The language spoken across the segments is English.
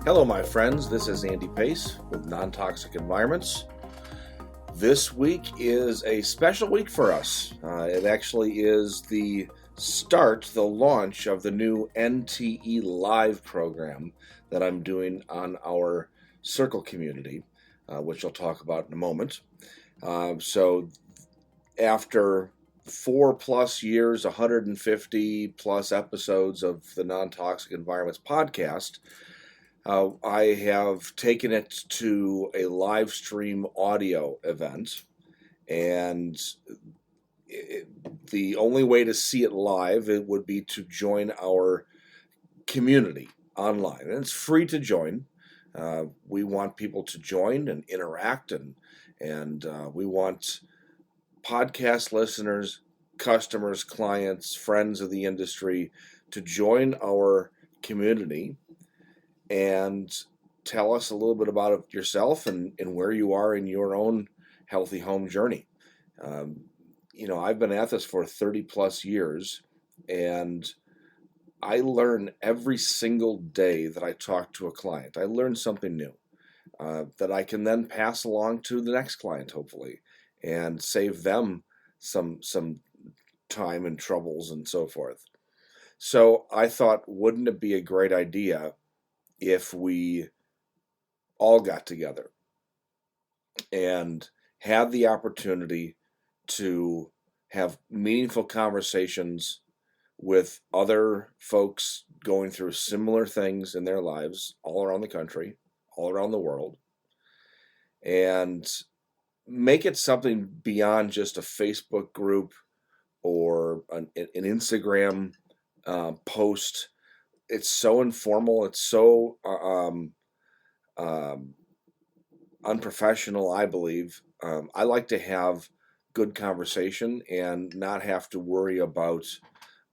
Hello, my friends. This is Andy Pace with Non-Toxic Environments. This week is a special week for us. It actually is the launch of the new NTE Live program that I'm doing on our Circle community, which I'll talk about in a moment. So after 4+ years, 150+ episodes of the Non-Toxic Environments podcast, I have taken it to a live stream audio event, and the only way to see it live would be to join our community online, and it's free to join. We want people to join and interact, and we want podcast listeners, customers, clients, friends of the industry to join our community and tell us a little bit about yourself and where you are in your own healthy home journey. I've been at this for 30+ years, and I learn every single day that I talk to a client. I learn something new that I can then pass along to the next client, hopefully, and save them some time and troubles and so forth. So I thought, wouldn't it be a great idea if we all got together and had the opportunity to have meaningful conversations with other folks going through similar things in their lives all around the country, all around the world, and make it something beyond just a Facebook group or an Instagram post. It's so informal. It's so unprofessional, I believe. I like to have good conversation and not have to worry about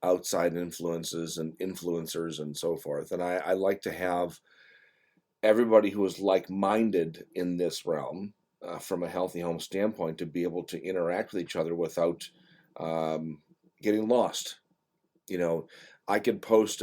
outside influences and influencers and so forth. And I like to have everybody who is like-minded in this realm, from a healthy home standpoint, to be able to interact with each other without getting lost. I could post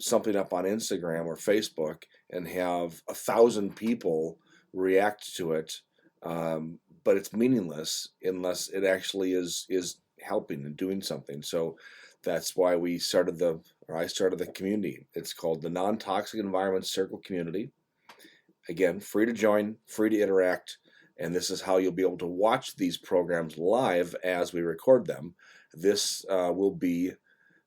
something up on Instagram or Facebook and have 1,000 people react to it, but it's meaningless unless it actually is helping and doing something. So that's why I started the community. It's called the Non-Toxic Environment Circle Community. Again, free to join, free to interact, and this is how you'll be able to watch these programs live as we record them. This will be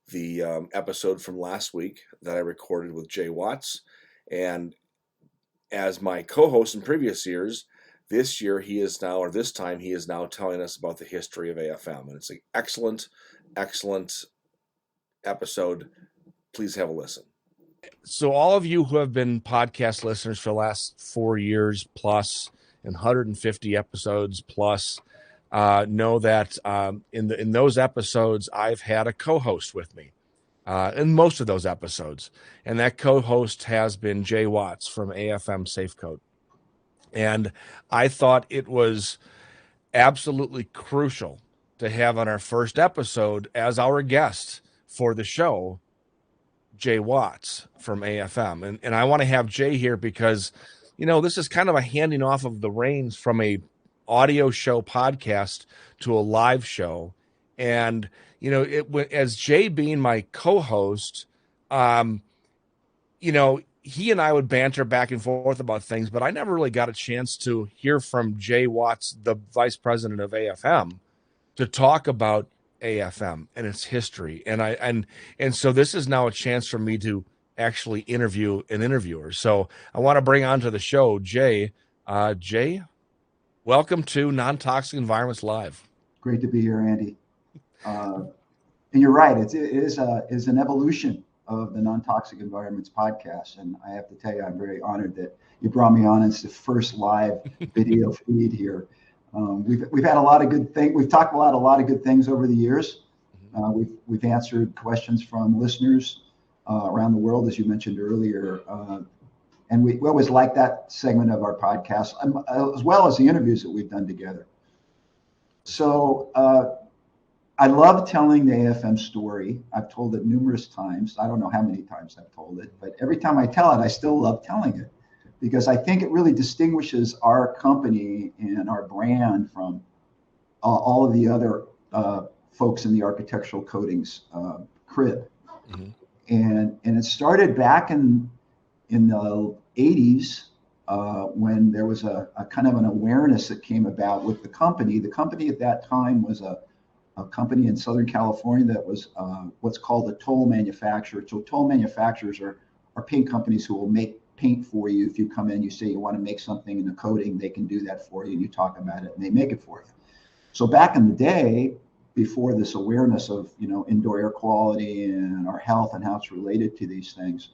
the episode from last week that I recorded with Jay Watts. And as my co-host in previous years, this time he is now telling us about the history of AFM. And it's an excellent, excellent episode. Please have a listen. So all of you who have been podcast listeners for the last 4 years plus and 150 episodes plus, know that in those episodes, I've had a co-host with me in most of those episodes. And that co-host has been Jay Watts from AFM Safecoat. And I thought it was absolutely crucial to have on our first episode as our guest for the show, Jay Watts from AFM. And I want to have Jay here because, this is kind of a handing off of the reins from a audio show podcast to a live show. And, as Jay being my co-host, he and I would banter back and forth about things, but I never really got a chance to hear from Jay Watts, the vice president of AFM, to talk about AFM and its history. And so this is now a chance for me to actually interview an interviewer. So I want to bring onto the show Jay. Jay, welcome to Non-Toxic Environments Live. Great to be here, Andy. And you're right. It is an evolution of the Non-Toxic Environments podcast. And I have to tell you, I'm very honored that you brought me on. It's the first live video feed here. We've had a lot of good things. We've talked about a lot of good things over the years. We've answered questions from listeners around the world, as you mentioned earlier. And we always like that segment of our podcast, as well as the interviews that we've done together. So I love telling the AFM story. I've told it numerous times. I don't know how many times I've told it, but every time I tell it, I still love telling it because I think it really distinguishes our company and our brand from all of the other folks in the architectural coatings crib. Mm-hmm. And it started back in the 80s when there was a kind of an awareness that came about with the company. The company at that time was a company in Southern California that was what's called a toll manufacturer. So toll manufacturers are paint companies who will make paint for you. If you come in, you say you want to make something in a coating, they can do that for you. And you talk about it and they make it for you. So back in the day, before this awareness of indoor air quality and our health and how it's related to these things,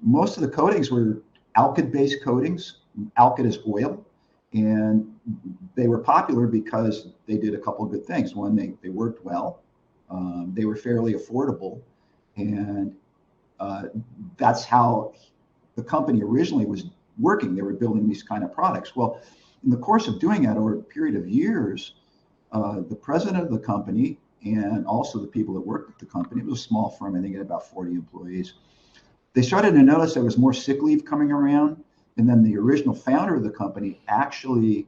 most of the coatings were alkyd-based coatings. Alkyd is oil, and they were popular because they did a couple of good things. One, they worked well, they were fairly affordable, and that's how the company originally was working. They were building these kind of products. Well, in the course of doing that over a period of years, the president of the company and also the people that worked at the company, it was a small firm, I think it had about 40 employees, they started to notice there was more sick leave coming around. And then the original founder of the company actually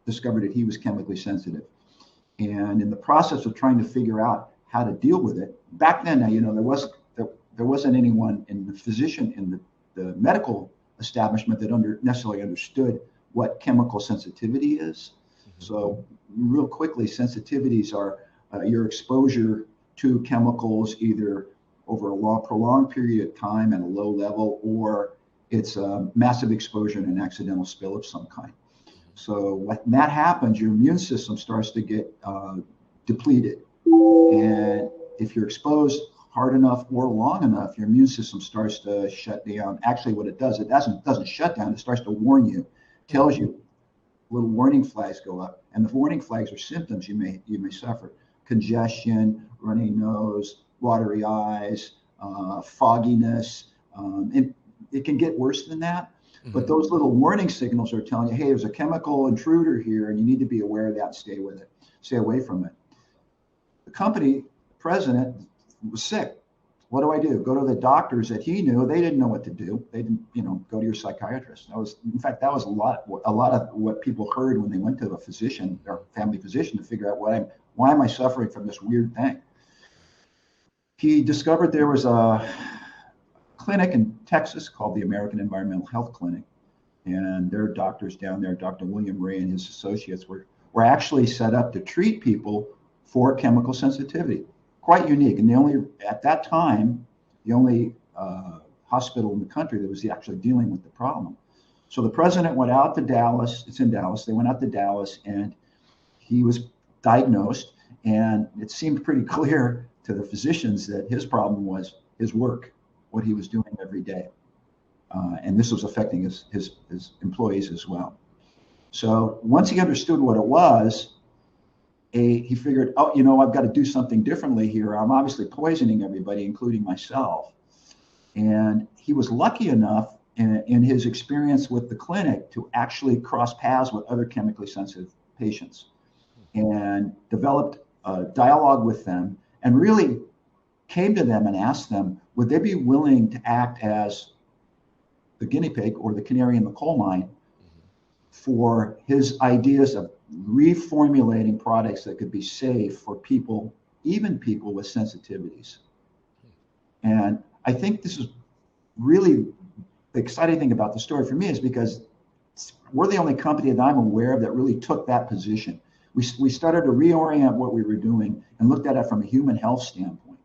discovered that he was chemically sensitive. And in the process of trying to figure out how to deal with it, back then, there wasn't anyone in the physician in the medical establishment that necessarily understood what chemical sensitivity is. Mm-hmm. So real quickly, sensitivities are your exposure to chemicals either over a prolonged period of time at a low level, or it's a massive exposure and an accidental spill of some kind. So when that happens, your immune system starts to get depleted. And if you're exposed hard enough or long enough, your immune system starts to shut down. Actually, what it doesn't shut down. It starts to warn you, tells you, little warning flags go up. And the warning flags are symptoms you may suffer: congestion, runny nose, watery eyes, fogginess. It can get worse than that. Mm-hmm. But those little warning signals are telling you, hey, there's a chemical intruder here, and you need to be aware of that and stay with it. Stay away from it. The company president was sick. What do I do? Go to the doctors that he knew. They didn't know what to do. They didn't, go to your psychiatrist. That was a lot of what people heard when they went to a physician or family physician to figure out why am I suffering from this weird thing. He discovered there was a clinic in Texas called the American Environmental Health Clinic, and their doctors down there, Dr. William Ray and his associates, were actually set up to treat people for chemical sensitivity. Quite unique, and at that time, the only hospital in the country that was actually dealing with the problem. So the president went out to Dallas. It's in Dallas. They went out to Dallas, and he was diagnosed, and it seemed pretty clear to the physicians that his problem was his work, what he was doing every day. And this was affecting his employees as well. So once he understood what it was, he figured, I've got to do something differently here. I'm obviously poisoning everybody, including myself. And he was lucky enough in his experience with the clinic to actually cross paths with other chemically sensitive patients and developed a dialogue with them and really came to them and asked them, would they be willing to act as the guinea pig or the canary in the coal mine for his ideas of reformulating products that could be safe for people, even people with sensitivities. And I think this is really the exciting thing about the story for me is because we're the only company that I'm aware of that really took that position. We started to reorient what we were doing and looked at it from a human health standpoint.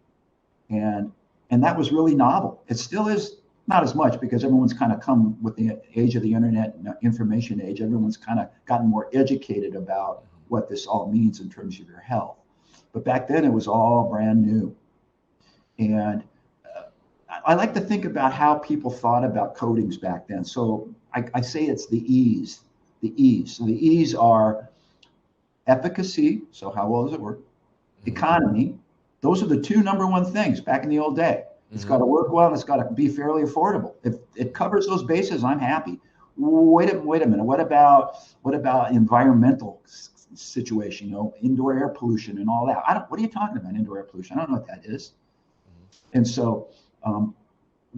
And that was really novel. It still is not as much because everyone's kind of come with the age of the internet and information age. Everyone's kind of gotten more educated about what this all means in terms of your health. But back then it was all brand new. And I like to think about how people thought about coatings back then. So I say it's the E's. So the E's are efficacy, so how well does it work? Economy. Those are the two number one things back in the old day. It's got to work well and it's got to be fairly affordable. If it covers those bases, I'm happy. Wait a minute. What about environmental situation, indoor air pollution and all that. What are you talking about, indoor air pollution? I don't know what that is. And so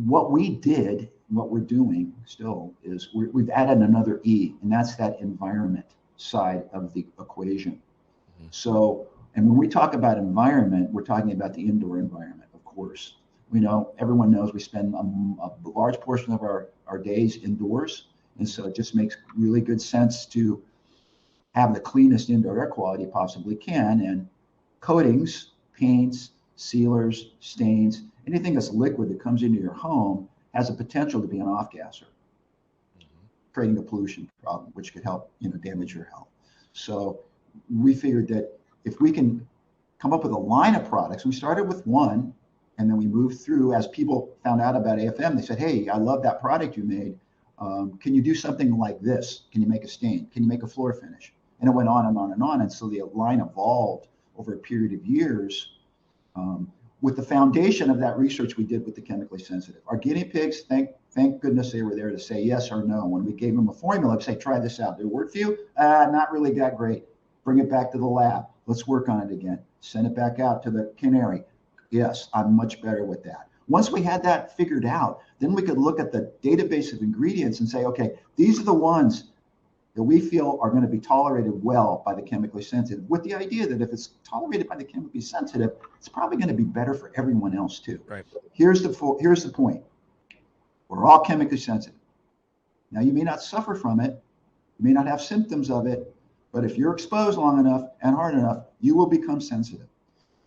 what we did, what we're doing still is we've added another E, and that's that environment side of the equation. So, and when we talk about environment, we're talking about the indoor environment, of course. Everyone knows we spend a large portion of our days indoors. And so it just makes really good sense to have the cleanest indoor air quality you possibly can. And coatings, paints, sealers, stains, anything that's liquid that comes into your home has a potential to be an off-gasser, creating a pollution problem, which could help, damage your health. So we figured that if we can come up with a line of products, we started with one, and then we moved through. As people found out about AFM, they said, hey, I love that product you made. Can you do something like this? Can you make a stain? Can you make a floor finish? And it went on and on and on. And so the line evolved over a period of years with the foundation of that research we did with the chemically sensitive. Our guinea pigs, thank goodness they were there to say yes or no. When we gave them a formula, say, try this out. Did it work for you? Not really that great. Bring it back to the lab. Let's work on it again. Send it back out to the cannery. Yes, I'm much better with that. Once we had that figured out, then we could look at the database of ingredients and say, okay, these are the ones that we feel are going to be tolerated well by the chemically sensitive, with the idea that if it's tolerated by the chemically sensitive, it's probably going to be better for everyone else too. Right. Here's the point. We're all chemically sensitive. Now, you may not suffer from it. You may not have symptoms of it, but if you're exposed long enough and hard enough, you will become sensitive.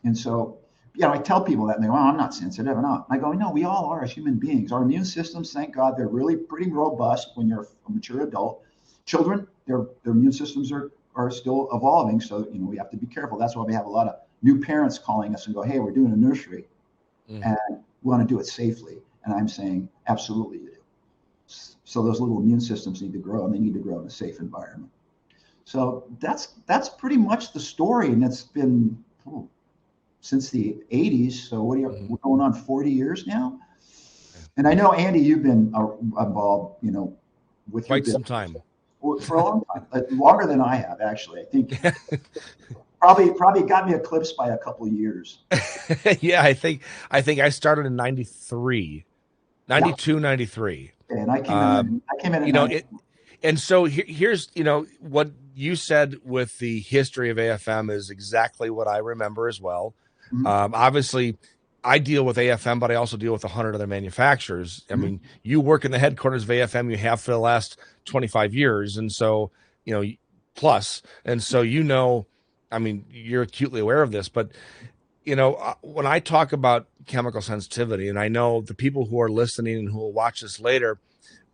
And so, I tell people that, and they go, I'm not sensitive. I'm not. I go, no, we all are as human beings. Our immune systems, thank God, they're really pretty robust when you're a mature adult. Children, their immune systems are still evolving. So, we have to be careful. That's why we have a lot of new parents calling us and go, hey, we're doing a nursery and we want to do it safely. And I'm saying, absolutely you do. So those little immune systems need to grow, and they need to grow in a safe environment. So that's pretty much the story. And it's been since the 80s. So we're going on 40 years now. And I know, Andy, you've been involved, with quite some time. For a long time, longer than I have, actually. I think probably got me eclipsed by a couple of years. Yeah, I think I started in 93, 92, 93. And I came in. And so here's, what you said with the history of AFM is exactly what I remember as well. Mm-hmm. Obviously, I deal with AFM, but I also deal with 100 other manufacturers. I mean, you work in the headquarters of AFM, you have for the last 25 years. And so, plus, and so, I mean, you're acutely aware of this, but, when I talk about chemical sensitivity, and I know the people who are listening and who will watch this later,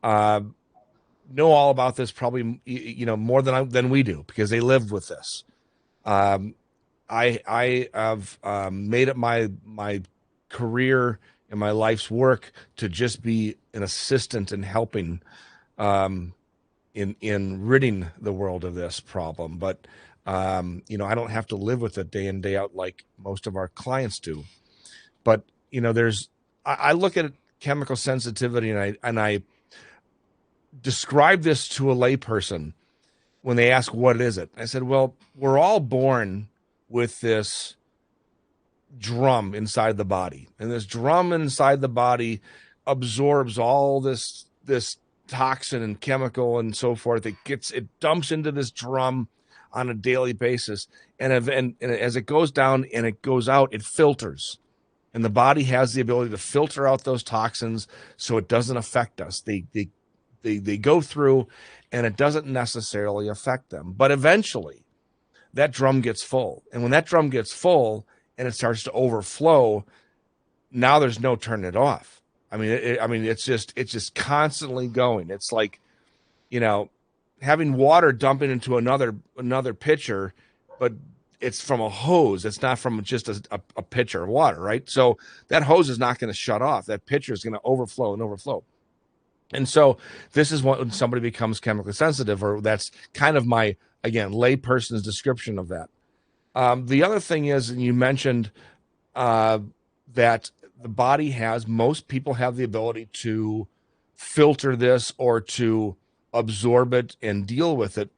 know all about this probably, more than we do, because they lived with this. I have made it my career and my life's work to just be an assistant in helping in ridding the world of this problem. But I don't have to live with it day in, day out like most of our clients do. But I look at chemical sensitivity, and I describe this to a layperson when they ask what is it. I said, well, we're all born with this drum inside the body, and this drum inside the body absorbs all this toxin and chemical and so forth. It dumps into this drum on a daily basis, and as it goes down and it goes out, it filters, and the body has the ability to filter out those toxins so it doesn't affect us. They go through, and it doesn't necessarily affect them, but eventually that drum gets full. And when that drum gets full and it starts to overflow, now there's no turning it off. I mean, it's just constantly going. It's like, having water dumping into another pitcher, but it's from a hose. It's not from just a pitcher of water, right? So that hose is not going to shut off. That pitcher is going to overflow and overflow. And so this is when somebody becomes chemically sensitive, or that's kind of my, again, layperson's description of that. The other thing is, and you mentioned that the body most people have the ability to filter this or to absorb it and deal with it.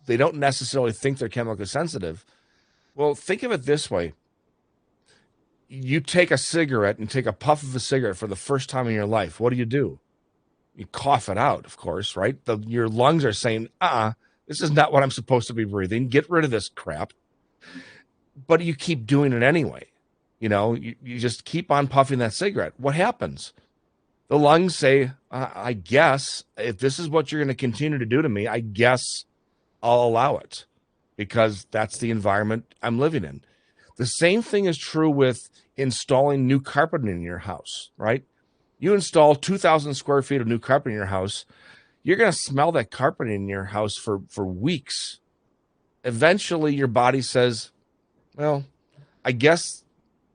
they don't necessarily think they're chemically sensitive. Well, think of it this way. You take a cigarette and take a puff of a cigarette for the first time in your life. What do? You cough it out, of course, right? Your lungs are saying, this is not what I'm supposed to be breathing. Get rid of this crap. But you keep doing it anyway. You just keep on puffing that cigarette. What happens? The lungs say, I guess if this is what you're going to continue to do to me, I guess I'll allow it because that's the environment I'm living in. The same thing is true with installing new carpet in your house, right? You install 2,000 square feet of new carpet in your house, you're going to smell that carpet in your house for weeks. Eventually, your body says, well, I guess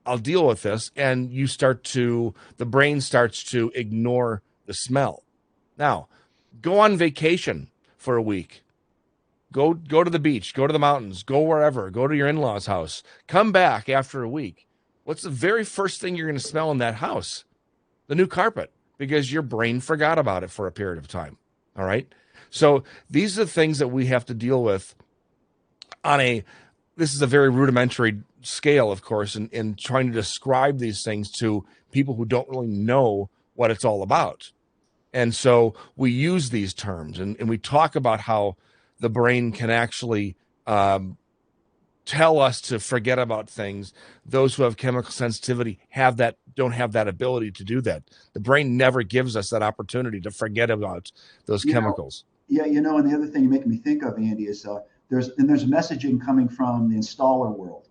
I'll deal with this. And the brain starts to ignore the smell. Now, go on vacation for a week. Go to the beach, go to the mountains, go wherever, go to your in-laws' house. Come back after a week. What's the very first thing you're going to smell in that house? The new carpet, because your brain forgot about it for a period of time. All right. So these are the things that we have to deal with this is a very rudimentary scale, of course, in trying to describe these things to people who don't really know what it's all about. And so we use these terms and we talk about how the brain can actually tell us to forget about things. Those who have chemical sensitivity don't have that ability to do that. The brain never gives us that opportunity to forget about those chemicals. And the other thing you're making me think of, Andy, is there's messaging coming from the installer world.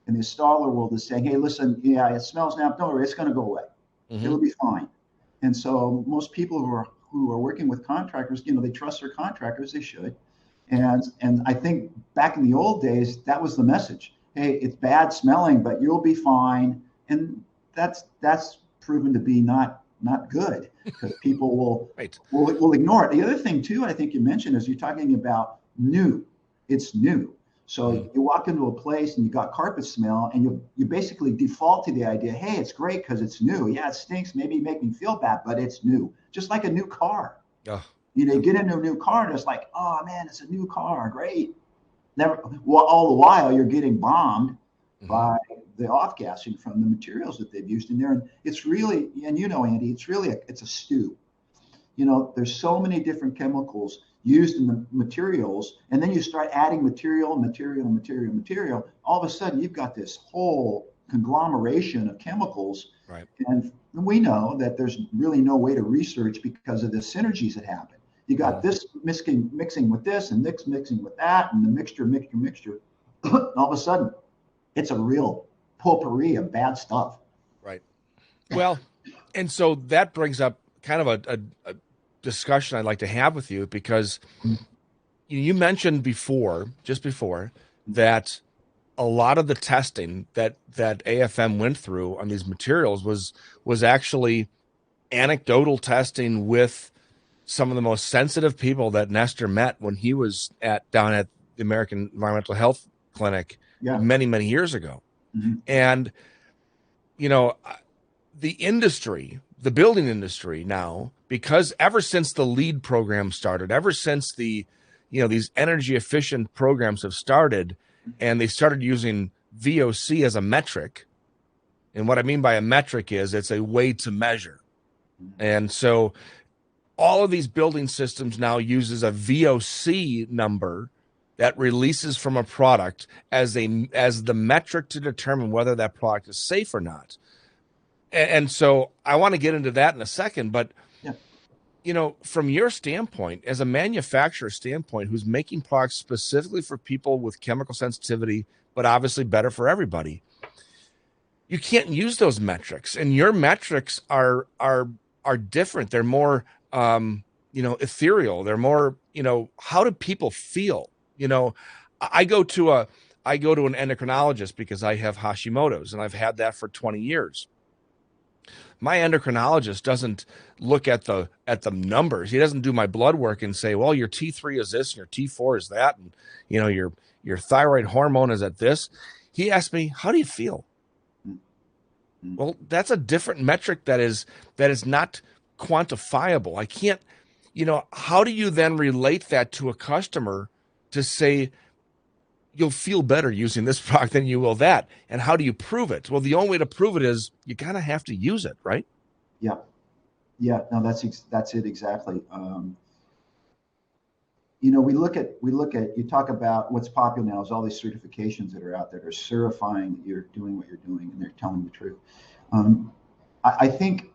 And the installer world is saying, hey, listen, it smells now. Don't worry, it's going to go away. Mm-hmm. It'll be fine. And so most people who are working with contractors, they trust their contractors. They should. And I think back in the old days, that was the message. Hey, it's bad smelling, but you'll be fine. And that's proven to be not good because people will ignore it. The other thing too, I think you mentioned, is you're talking about new. It's new. So you walk into a place and you got carpet smell, and you basically default to the idea, hey, it's great because it's new. Yeah, it stinks, maybe make me feel bad, but it's new. Just like a new car. You get into a new car and it's like, oh man, it's a new car, great. All the while you're getting bombed by the off-gassing from the materials that they've used in there. And it's really, and Andy, it's a stew. There's so many different chemicals used in the materials, and then you start adding material. All of a sudden you've got this whole conglomeration of chemicals. Right. And we know that there's really no way to research because of the synergies that happen. You got this mixing with this and mixing with that, and the mixture. All of a sudden, it's a real potpourri of bad stuff. Right. Well, and so that brings up kind of a discussion I'd like to have with you, because you mentioned just before, that a lot of the testing that AFM went through on these materials was actually anecdotal testing with some of the most sensitive people that Nestor met when he was down at the American Environmental Health Clinic many, many years ago. Mm-hmm. And, the building industry now, because ever since the LEED program started, ever since these energy efficient programs have started, and they started using VOC as a metric. And what I mean by a metric is it's a way to measure. And so all of these building systems now uses a VOC number that releases from a product as the metric to determine whether that product is safe or not. And so I want to get into that in a second, but from your standpoint, as a manufacturer standpoint, who's making products specifically for people with chemical sensitivity, but obviously better for everybody, you can't use those metrics, and your metrics are different. They're more, ethereal. They're more, how do people feel? I go to an endocrinologist because I have Hashimoto's, and I've had that for 20 years. My endocrinologist doesn't look at the numbers. He doesn't do my blood work and say, well, your T3 is this and your T4 is that, and your thyroid hormone is at this. He asked me, how do you feel? Well, that's a different metric that is not quantifiable. I can't, how do you then relate that to a customer to say you'll feel better using this product than you will that. And how do you prove it? Well, the only way to prove it is you kind of have to use it, right? Yeah. Yeah. No, that's it exactly. You talk about what's popular now is all these certifications that are out there. They're certifying that you're doing what you're doing and they're telling the truth. I think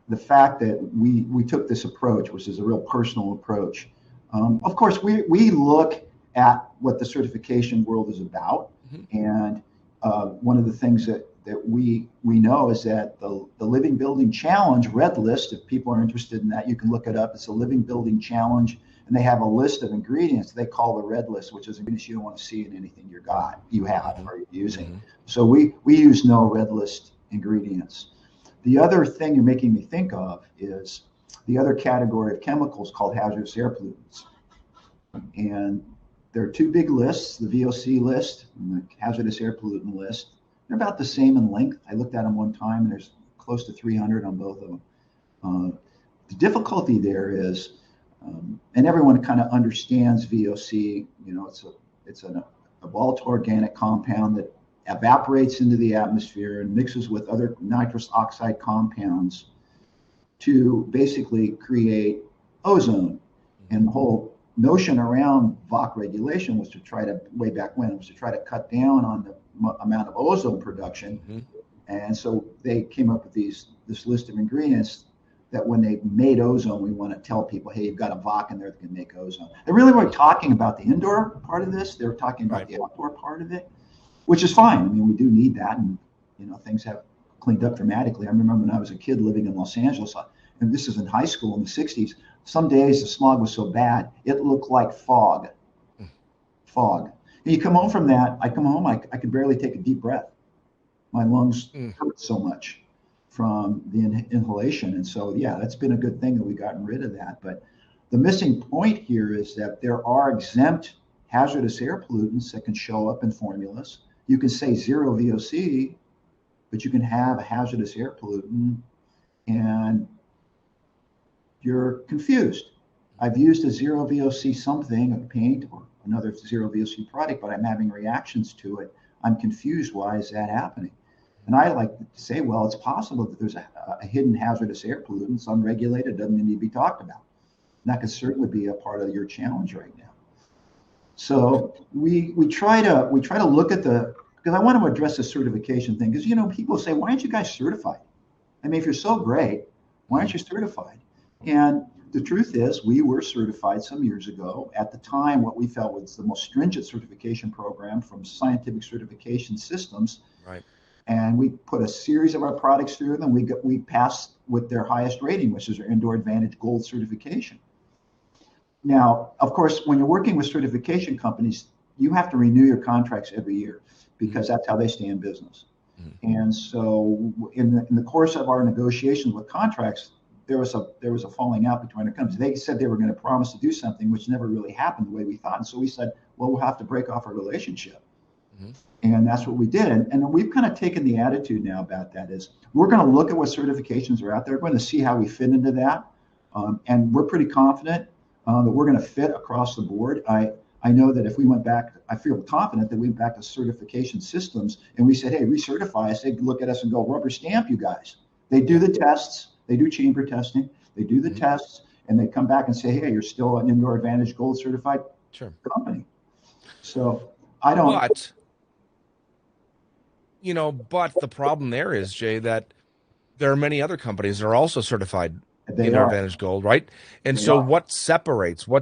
the fact that we took this approach, which is a real personal approach, of course, we look at what the certification world is about. Mm-hmm. And one of the things that we know is that the Living Building Challenge Red List, if people are interested in that, you can look it up. It's a Living Building Challenge. And they have a list of ingredients they call the red list, which is ingredients you don't want to see in anything you have or you're using. Mm-hmm. So we use no red list ingredients. The other thing you're making me think of is the other category of chemicals called hazardous air pollutants. And there are two big lists, the VOC list and the hazardous air pollutant list. They're about the same in length. I looked at them one time and there's close to 300 on both of them. The difficulty there is, and everyone kind of understands VOC. It's a volatile organic compound that evaporates into the atmosphere and mixes with other nitrous oxide compounds to basically create ozone. And the whole notion around VOC regulation was to try to, way back when, it was to try to cut down on the amount of ozone production. Mm-hmm. And so they came up with this list of ingredients that when they made ozone, we want to tell people, hey, you've got a VOC in there that can make ozone. They really weren't talking about the indoor part of this. They were talking about the outdoor part of it, which is fine. I mean, we do need that. And, things have cleaned up dramatically. I remember when I was a kid living in Los Angeles, and this is in high school in the 60s, some days the smog was so bad, it looked like fog. And you come home from that, I come home, I could barely take a deep breath. My lungs hurt so much from the inhalation. And so, yeah, that's been a good thing that we've gotten rid of that. But the missing point here is that there are exempt hazardous air pollutants that can show up in formulas. You can say zero VOC, but you can have a hazardous air pollutant and you're confused. I've used a zero VOC something, a paint or another zero VOC product, but I'm having reactions to it. I'm confused. Why is that happening? And I like to say, well, it's possible that there's a hidden hazardous air pollutant. It's unregulated, doesn't need to be talked about. And that could certainly be a part of your challenge right now. So we try to look at because I want to address the certification thing, because people say, why aren't you guys certified? I mean, if you're so great, why aren't you certified? And the truth is, we were certified some years ago. At the time, what we felt was the most stringent certification program from Scientific Certification Systems. Right. And we put a series of our products through them. We passed with their highest rating, which is their Indoor Advantage Gold certification. Now, of course, when you're working with certification companies, you have to renew your contracts every year because that's how they stay in business. Mm-hmm. And so in the course of our negotiations with contracts, there was a falling out between our companies. They said they were going to promise to do something, which never really happened the way we thought. And so we said, well, we'll have to break off our relationship. Mm-hmm. And that's what we did. And we've kind of taken the attitude now about that is we're going to look at what certifications are out there. We're going to see how we fit into that. And we're pretty confident that we're going to fit across the board. I know that if we went back, I feel confident that we went back to certification systems and we said, hey, recertify us. They'd look at us and go, rubber stamp you guys. They do the tests. They do chamber testing. They do the tests. And they come back and say, hey, you're still an Indoor Advantage Gold certified company. So I don't. But the problem there is, Jay, that there are many other companies that are also certified Indoor Advantage Gold, right? And so what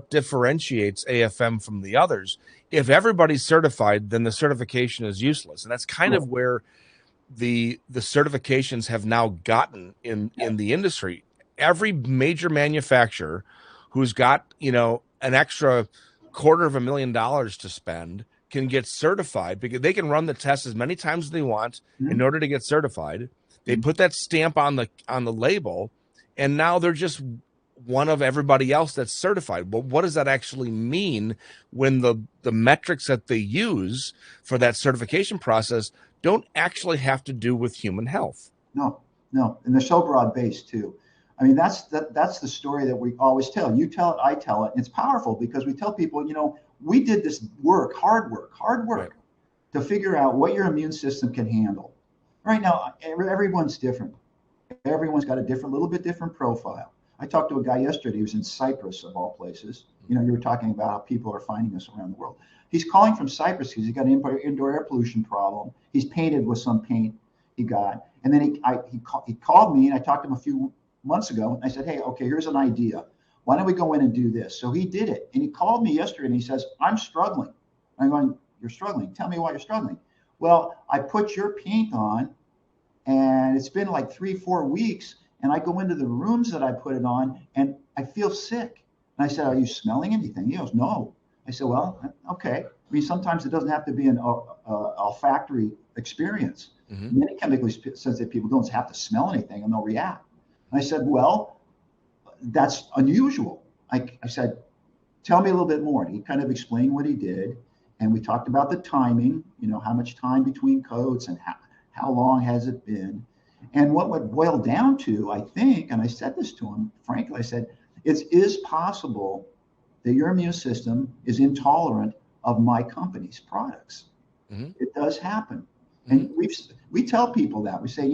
differentiates AFM from the others? If everybody's certified, then the certification is useless. And that's kind of where the certifications have now gotten in the industry. Every major manufacturer who's got, an extra $250,000 to spend can get certified because they can run the test as many times as they want in order to get certified. They put that stamp on the label, and now they're just one of everybody else that's certified. Well, what does that actually mean when the metrics that they use for that certification process don't actually have to do with human health? No, and they're so broad based too. I mean, that's the story that we always tell. You tell it, I tell it. And it's powerful because we tell people, we did this hard Right. work to figure out what your immune system can handle. Right now, everyone's different. Everyone's got a little bit different profile. I talked to a guy yesterday who was in Cyprus, of all places. You were talking about how people are finding us around the world. He's calling from Cyprus because he's got an indoor air pollution problem. He's painted with some paint he got. And then he called me, and I talked to him a few months ago. And I said, hey, okay, here's an idea. Why don't we go in and do this? So he did it. And he called me yesterday, and he says, I'm struggling. I'm going, you're struggling. Tell me why you're struggling. Well, I put your paint on, and it's been like 3-4 weeks, and I go into the rooms that I put it on, and I feel sick. And I said, are you smelling anything? He goes, no. I said, well, okay. I mean, sometimes it doesn't have to be an olfactory experience. Mm-hmm. Many chemically sensitive people don't have to smell anything, and they'll react. And I said, well, that's unusual. I said, tell me a little bit more. And he kind of explained what he did, and we talked about the timing, how much time between coats and how long has it been? And what would boil down to, I think, and I said this to him, frankly, I said, it is possible that your immune system is intolerant of my company's products. Mm-hmm. It does happen. Mm-hmm. And we tell people that. We say,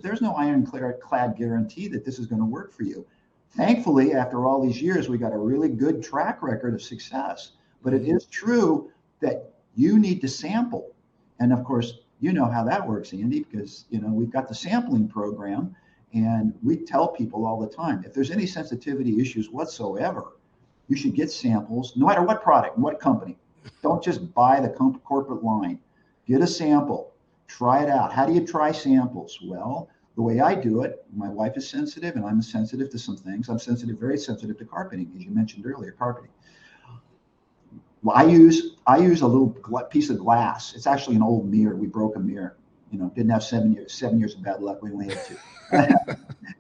there's no ironclad guarantee that this is going to work for you. Thankfully, after all these years, we got a really good track record of success. But it is true that you need to sample. And of course, you know how that works, Andy, because we've got the sampling program, and we tell people all the time, if there's any sensitivity issues whatsoever, you should get samples, no matter what product, what company. Don't just buy the corporate line. Get a sample, try it out. How do you try samples? Well, the way I do it, my wife is sensitive, and I'm sensitive to some things. I'm very sensitive to carpeting, as you mentioned earlier, carpeting. Well, I use a little piece of glass. It's actually an old mirror. We broke a mirror. Didn't have 7 years of bad luck. We only had 2.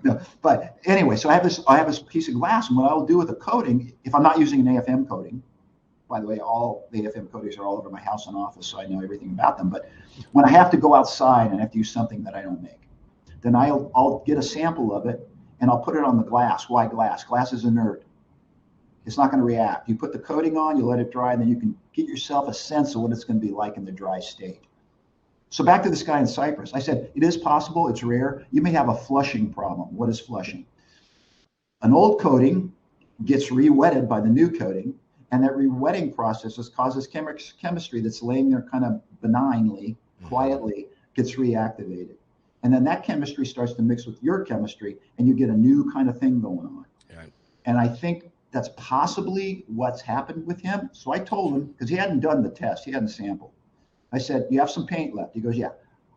No, but anyway, so I have this piece of glass, and what I'll do with a coating, if I'm not using an AFM coating, by the way, all the AFM coatings are all over my house and office, so I know everything about them. But when I have to go outside and I have to use something that I don't make, then I'll get a sample of it, and I'll put it on the glass. Why glass? Glass is inert. It's not going to react. You put the coating on, you let it dry, and then you can get yourself a sense of what it's going to be like in the dry state. So back to this guy in Cyprus. I said, it is possible. It's rare. You may have a flushing problem. What is flushing? An old coating gets re-wetted by the new coating, and that re-wetting process causes chemistry that's laying there kind of benignly, quietly, gets reactivated. And then that chemistry starts to mix with your chemistry, and you get a new kind of thing going on. Right. And I think that's possibly what's happened with him. So I told him, because he hadn't done the test, he hadn't sampled. I said, you have some paint left? He goes, yeah.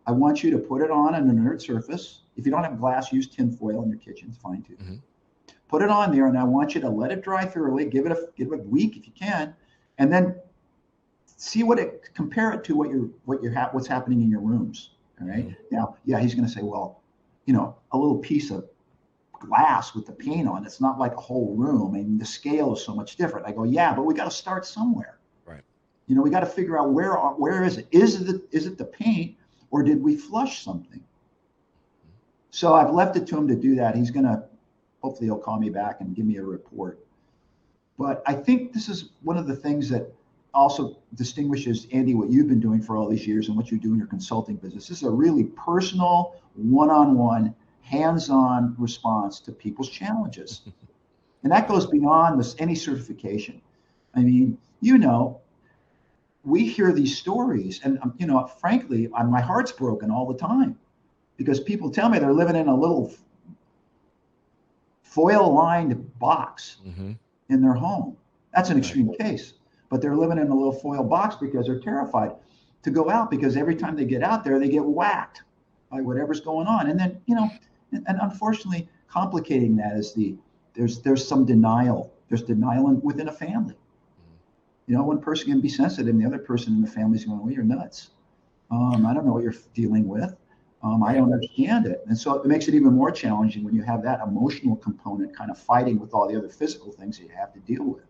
I want you to put it on an inert surface. If you don't have glass, use tin foil in your kitchen. It's fine too. Mm-hmm. Put it on there, and I want you to let it dry thoroughly. Give it a week if you can, and then see compare it to what's happening in your rooms. All right. Mm-hmm. Now, yeah, he's going to say, well, a little piece of glass with the paint on, it's not like a whole room, and the scale is so much different. I go, yeah, but we got to start somewhere. Right. We got to figure out where is it? Is it the paint, or did we flush something? So I've left it to him to do that. Hopefully he'll call me back and give me a report. But I think this is one of the things that also distinguishes, Andy, what you've been doing for all these years and what you do in your consulting business. This is a really personal, one-on-one, hands-on response to people's challenges. And that goes beyond any certification. I mean, we hear these stories, and frankly, my heart's broken all the time, because people tell me they're living in a little foil-lined box in their home. That's an extreme case, but they're living in a little foil box because they're terrified to go out, because every time they get out there, they get whacked by whatever's going on. And then, and unfortunately, complicating that is there's some denial. There's denial within a family. One person can be sensitive, and the other person in the family is going, well, you're nuts. I don't know what you're dealing with. I don't understand it. And so it makes it even more challenging when you have that emotional component kind of fighting with all the other physical things that you have to deal with.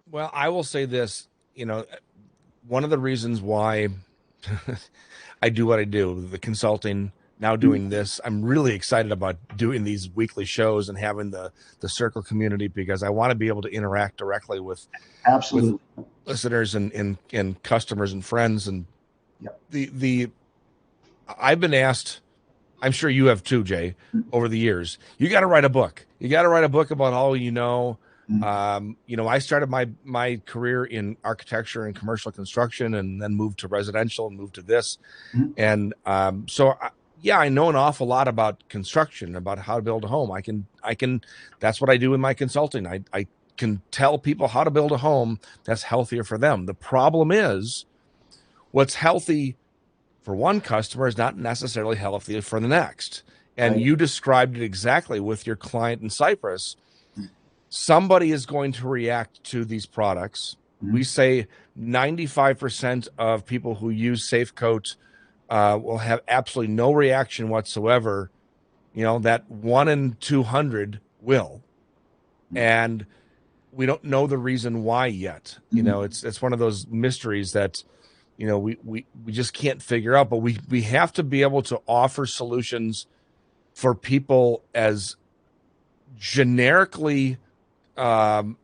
Well, I will say this, one of the reasons why I do what I do, the consulting, now doing this. I'm really excited about doing these weekly shows and having the circle community, because I want to be able to interact directly with Absolutely. listeners and customers and friends. And Yep. I've been asked, I'm sure you have too, Jay, over the years, you got to write a book. You got to write a book about all you know. I started my career in architecture and commercial construction, and then moved to residential and moved to this. And I know an awful lot about construction, about how to build a home. I can, that's what I do in my consulting. I can tell people how to build a home that's healthier for them. The problem is, what's healthy for one customer is not necessarily healthy for the next. And you described it exactly with your client in Cyprus. Somebody is going to react to these products. We say 95% of people who use Safecoat will have absolutely no reaction whatsoever. That 1 in 200 will. And we don't know the reason why yet. It's one of those mysteries that we just can't figure out. But we have to be able to offer solutions for people as generically and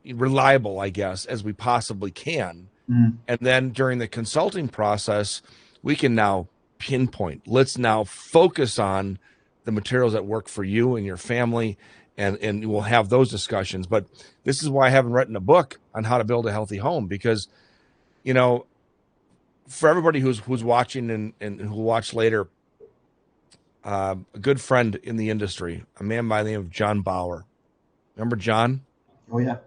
reliable, I guess, as we possibly can. And then during the consulting process, we can now pinpoint. Let's now focus on the materials that work for you and your family, and we'll have those discussions. But this is why I haven't written a book on how to build a healthy home, because for everybody who's watching and who will watch later, a good friend in the industry, a man by the name of John Bauer. Remember John? Oh yeah.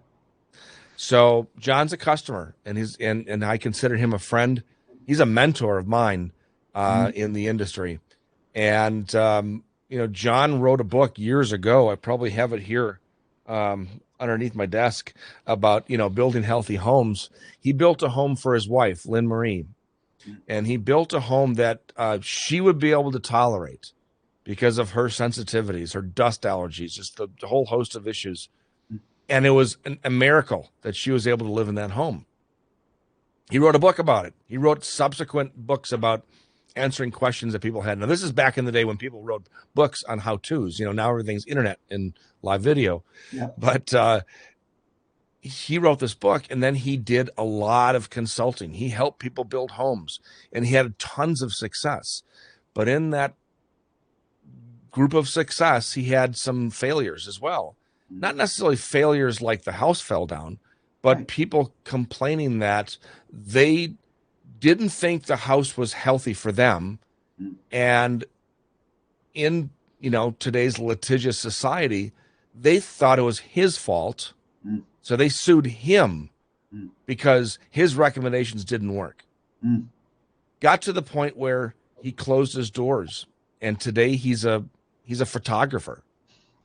So John's a customer, and I consider him a friend. He's a mentor of mine in the industry. And John wrote a book years ago. I probably have it here underneath my desk about building healthy homes. He built a home for his wife, Lynn Marie, and he built a home that she would be able to tolerate because of her sensitivities, her dust allergies, just the whole host of issues. And it was a miracle that she was able to live in that home. He wrote a book about it. He wrote subsequent books about answering questions that people had. Now, this is back in the day when people wrote books on how-tos. Now everything's internet and live video. Yeah. But he wrote this book, and then he did a lot of consulting. He helped people build homes, and he had tons of success. But in that group of success, he had some failures as well. Not necessarily failures like the house fell down, but people complaining that they didn't think the house was healthy for them. And in, today's litigious society, they thought it was his fault. So they sued him because his recommendations didn't work. Got to the point where he closed his doors. And today he's a photographer.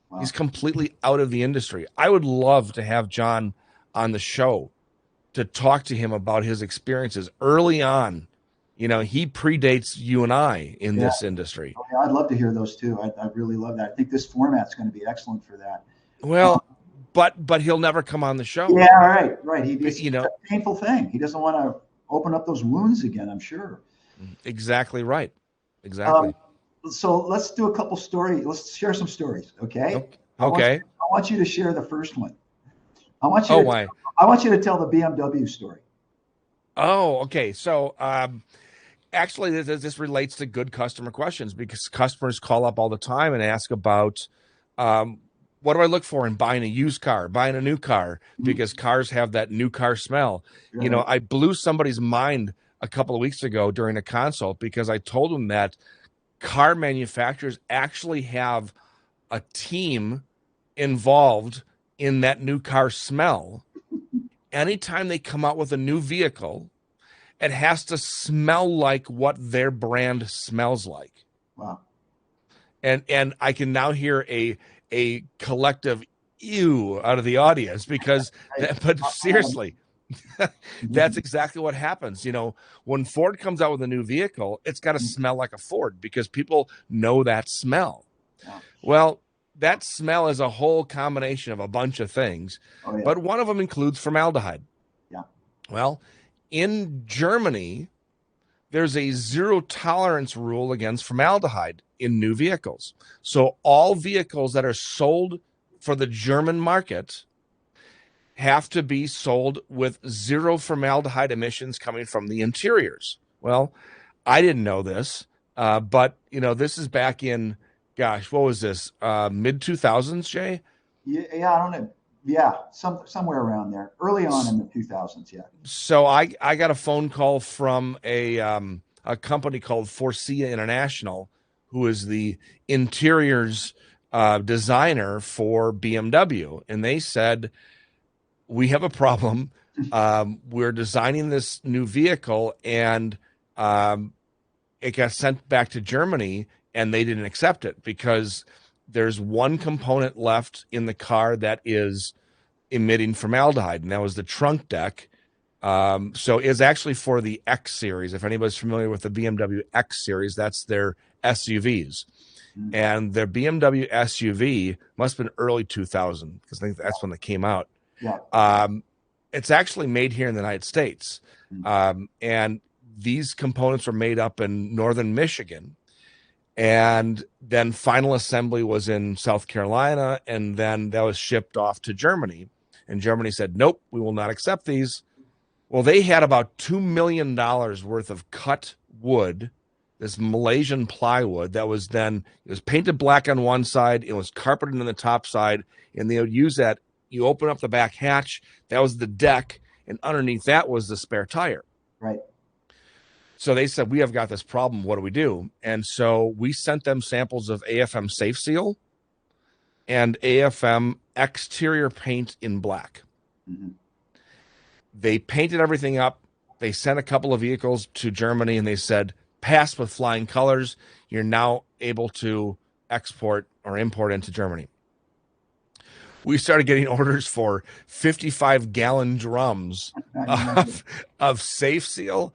Wow. He's completely out of the industry. I would love to have John on the show to talk to him about his experiences early on. He predates you and I in this industry. Oh, yeah, I'd love to hear those too. I really love that. I think this format's going to be excellent for that. Well, but he'll never come on the show. Yeah, right. It's a painful thing. He doesn't want to open up those wounds again, I'm sure. Exactly right. Exactly. So let's do a couple stories. Let's share some stories, okay? Okay. I want you to share the first one. I want you to tell the BMW story. Oh, okay. So actually, this relates to good customer questions, because customers call up all the time and ask about what do I look for in buying a used car, buying a new car, because cars have that new car smell. Right. I blew somebody's mind a couple of weeks ago during a consult, because I told them that car manufacturers actually have a team involved in that new car smell. Anytime they come out with a new vehicle, it has to smell like what their brand smells like. Wow. And I can now hear a collective ew out of the audience, because but seriously, that's exactly what happens. When Ford comes out with a new vehicle, it's got to smell like a Ford, because people know that smell. Yeah. Well, that smell is a whole combination of a bunch of things, but one of them includes formaldehyde. Yeah. Well, in Germany, there's a zero tolerance rule against formaldehyde in new vehicles. So all vehicles that are sold for the German market have to be sold with zero formaldehyde emissions coming from the interiors. Well, I didn't know this, but this is back in, gosh, what was this? Mid 2000s, Jay? Yeah, I don't know. Yeah, somewhere around there, early on in the 2000s. Yeah. So I got a phone call from a company called Forcia International, who is the interiors designer for BMW, and they said, we have a problem. We're designing this new vehicle, and it got sent back to Germany, and they didn't accept it because there's one component left in the car that is emitting formaldehyde, and that was the trunk deck. So it's actually for the X series. If anybody's familiar with the BMW X series, that's their SUVs. Mm. And their BMW SUV must have been early 2000, because I think that's when they came out. Yeah. It's actually made here in the United States. And these components were made up in northern Michigan. And then final assembly was in South Carolina. And then that was shipped off to Germany. And Germany said, nope, we will not accept these. Well, they had about $2 million worth of cut wood, this Malaysian plywood that was then, it was painted black on one side, it was carpeted on the top side, and they would use that. You open up the back hatch, that was the deck, and underneath that was the spare tire. Right. So they said, we have got this problem, what do we do? And so we sent them samples of AFM Safe Seal and AFM exterior paint in black. Mm-hmm. They painted everything up. They sent a couple of vehicles to Germany, and they said, pass with flying colors. You're now able to export or import into Germany. We started getting orders for 55-gallon drums of Safe Seal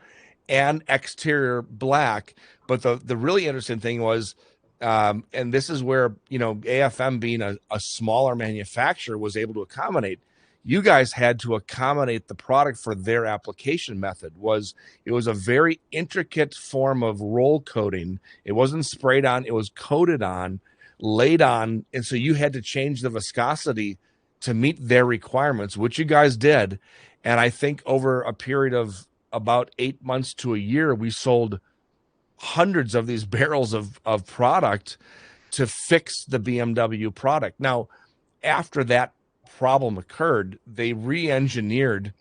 and exterior black. But the really interesting thing was, and this is where, AFM being a smaller manufacturer was able to accommodate. You guys had to accommodate the product for their application method. It was a very intricate form of roll coating. It wasn't sprayed on, it was coated on, laid on, and so you had to change the viscosity to meet their requirements, which you guys did. And I think over a period of about 8 months to a year, we sold hundreds of these barrels of product to fix the BMW product. Now, after that problem occurred, they re-engineered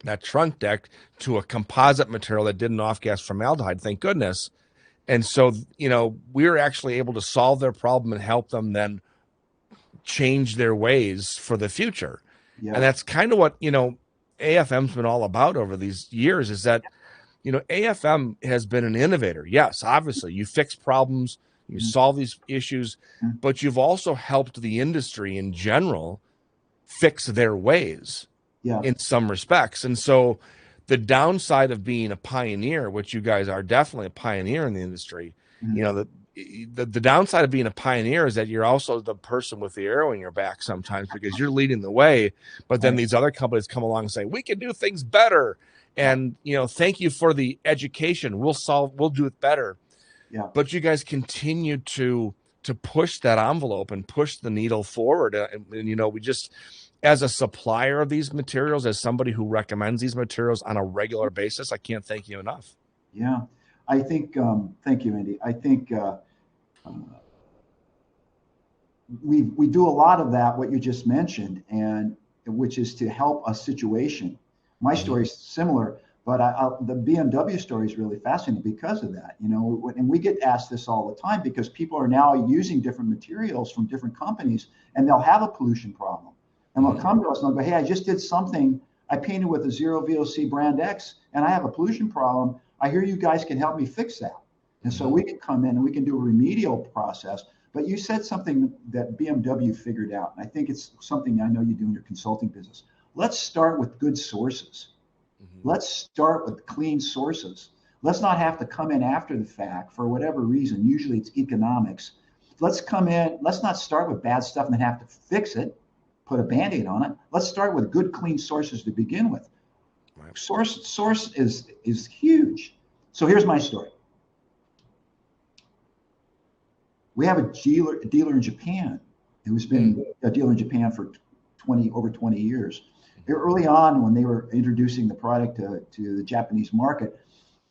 that trunk deck to a composite material that didn't off-gas formaldehyde, thank goodness. And so, we were actually able to solve their problem and help them then change their ways for the future. Yeah. And that's kind of what, AFM's been all about over these years, is that, AFM has been an innovator. Yes, obviously, you fix problems, you solve these issues, but you've also helped the industry in general fix their ways in some respects. And so the downside of being a pioneer, which you guys are definitely a pioneer in the industry, the downside of being a pioneer is that you're also the person with the arrow in your back sometimes, because you're leading the way, but then these other companies come along and say, we can do things better. And, thank you for the education. We'll do it better. Yeah. But you guys continue to push that envelope and push the needle forward. And we just, as a supplier of these materials, as somebody who recommends these materials on a regular basis, I can't thank you enough. Yeah. I think, thank you, Andy. I think we do a lot of that, what you just mentioned, and which is to help a situation. My story is similar, but the BMW story is really fascinating because of that. And we get asked this all the time because people are now using different materials from different companies, and they'll have a pollution problem. And they'll come to us and they'll go, hey, I just did something. I painted with a zero VOC brand X, and I have a pollution problem. I hear you guys can help me fix that. And so we can come in and we can do a remedial process. But you said something that BMW figured out, and I think it's something I know you do in your consulting business. Let's start with good sources. Let's start with clean sources. Let's not have to come in after the fact for whatever reason. Usually it's economics. Let's come in. Let's not start with bad stuff and then have to fix it, put a Band-Aid on it. Let's start with good, clean sources to begin with. Right. Source is huge. So here's my story. We have a dealer in Japan who's been a dealer in Japan for over 20 years. Early on, when they were introducing the product to the Japanese market,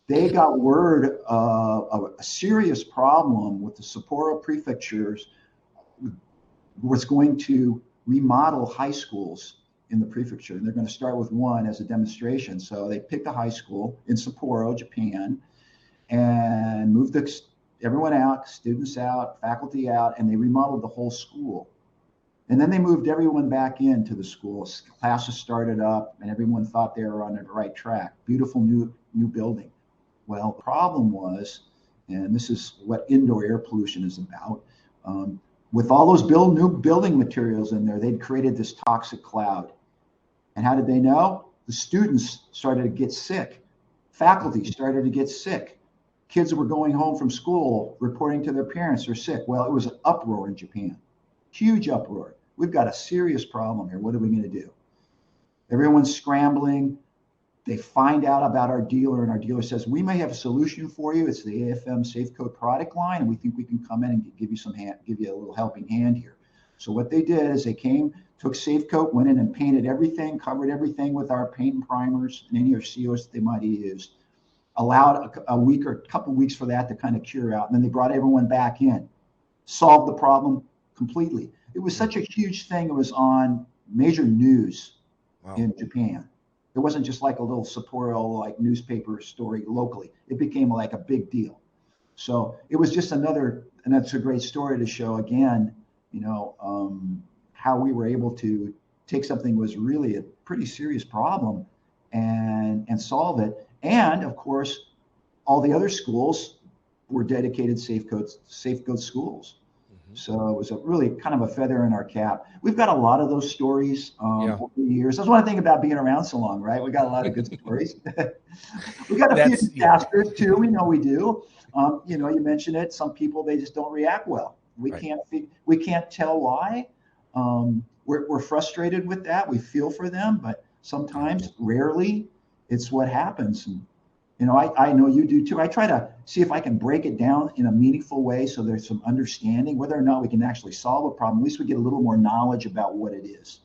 they got word of a serious problem with the Sapporo prefectures was going to remodel high schools in the prefecture. And they're going to start with one as a demonstration. So they picked a high school in Sapporo, Japan, and moved everyone out, students out, faculty out, and they remodeled the whole school. And then they moved everyone back into the school. Classes started up, and everyone thought they were on the right track. Beautiful new building. Well, the problem was, and this is what indoor air pollution is about, with all those new building materials in there, they'd created this toxic cloud. And how did they know? The students started to get sick. Faculty started to get sick. Kids were going home from school reporting to their parents they're sick. Well, it was an uproar in Japan. Huge uproar. We've got a serious problem here. What are we going to do? Everyone's scrambling. They find out about our dealer, and our dealer says, we may have a solution for you. It's the AFM Safecoat product line, and we think we can come in and give you a little helping hand here. So what they did is they took Safecoat, went in and painted everything, covered everything with our paint and primers and any of COs that they might have used. Allowed a week or a couple of weeks for that to kind of cure out. And then they brought everyone back in, solved the problem completely. It was such a huge thing. It was on major news in Japan. It wasn't just like a little Sapporo like newspaper story locally. It became like a big deal. So it was just another, and that's a great story to show again, how we were able to take something that was really a pretty serious problem and solve it. And of course, all the other schools were dedicated Safecoat schools. So it was a really kind of a feather in our cap. We've got a lot of those stories over the years. That's one thing about being around so long, right? We got a lot of good stories. We got a few disasters too. We know we do. You mentioned it. Some people, they just don't react well. We can't tell why. We're frustrated with that. We feel for them, but sometimes, rarely, it's what happens. And, I know you do too. I try to see if I can break it down in a meaningful way so there's some understanding, whether or not we can actually solve a problem. At least we get a little more knowledge about what it is.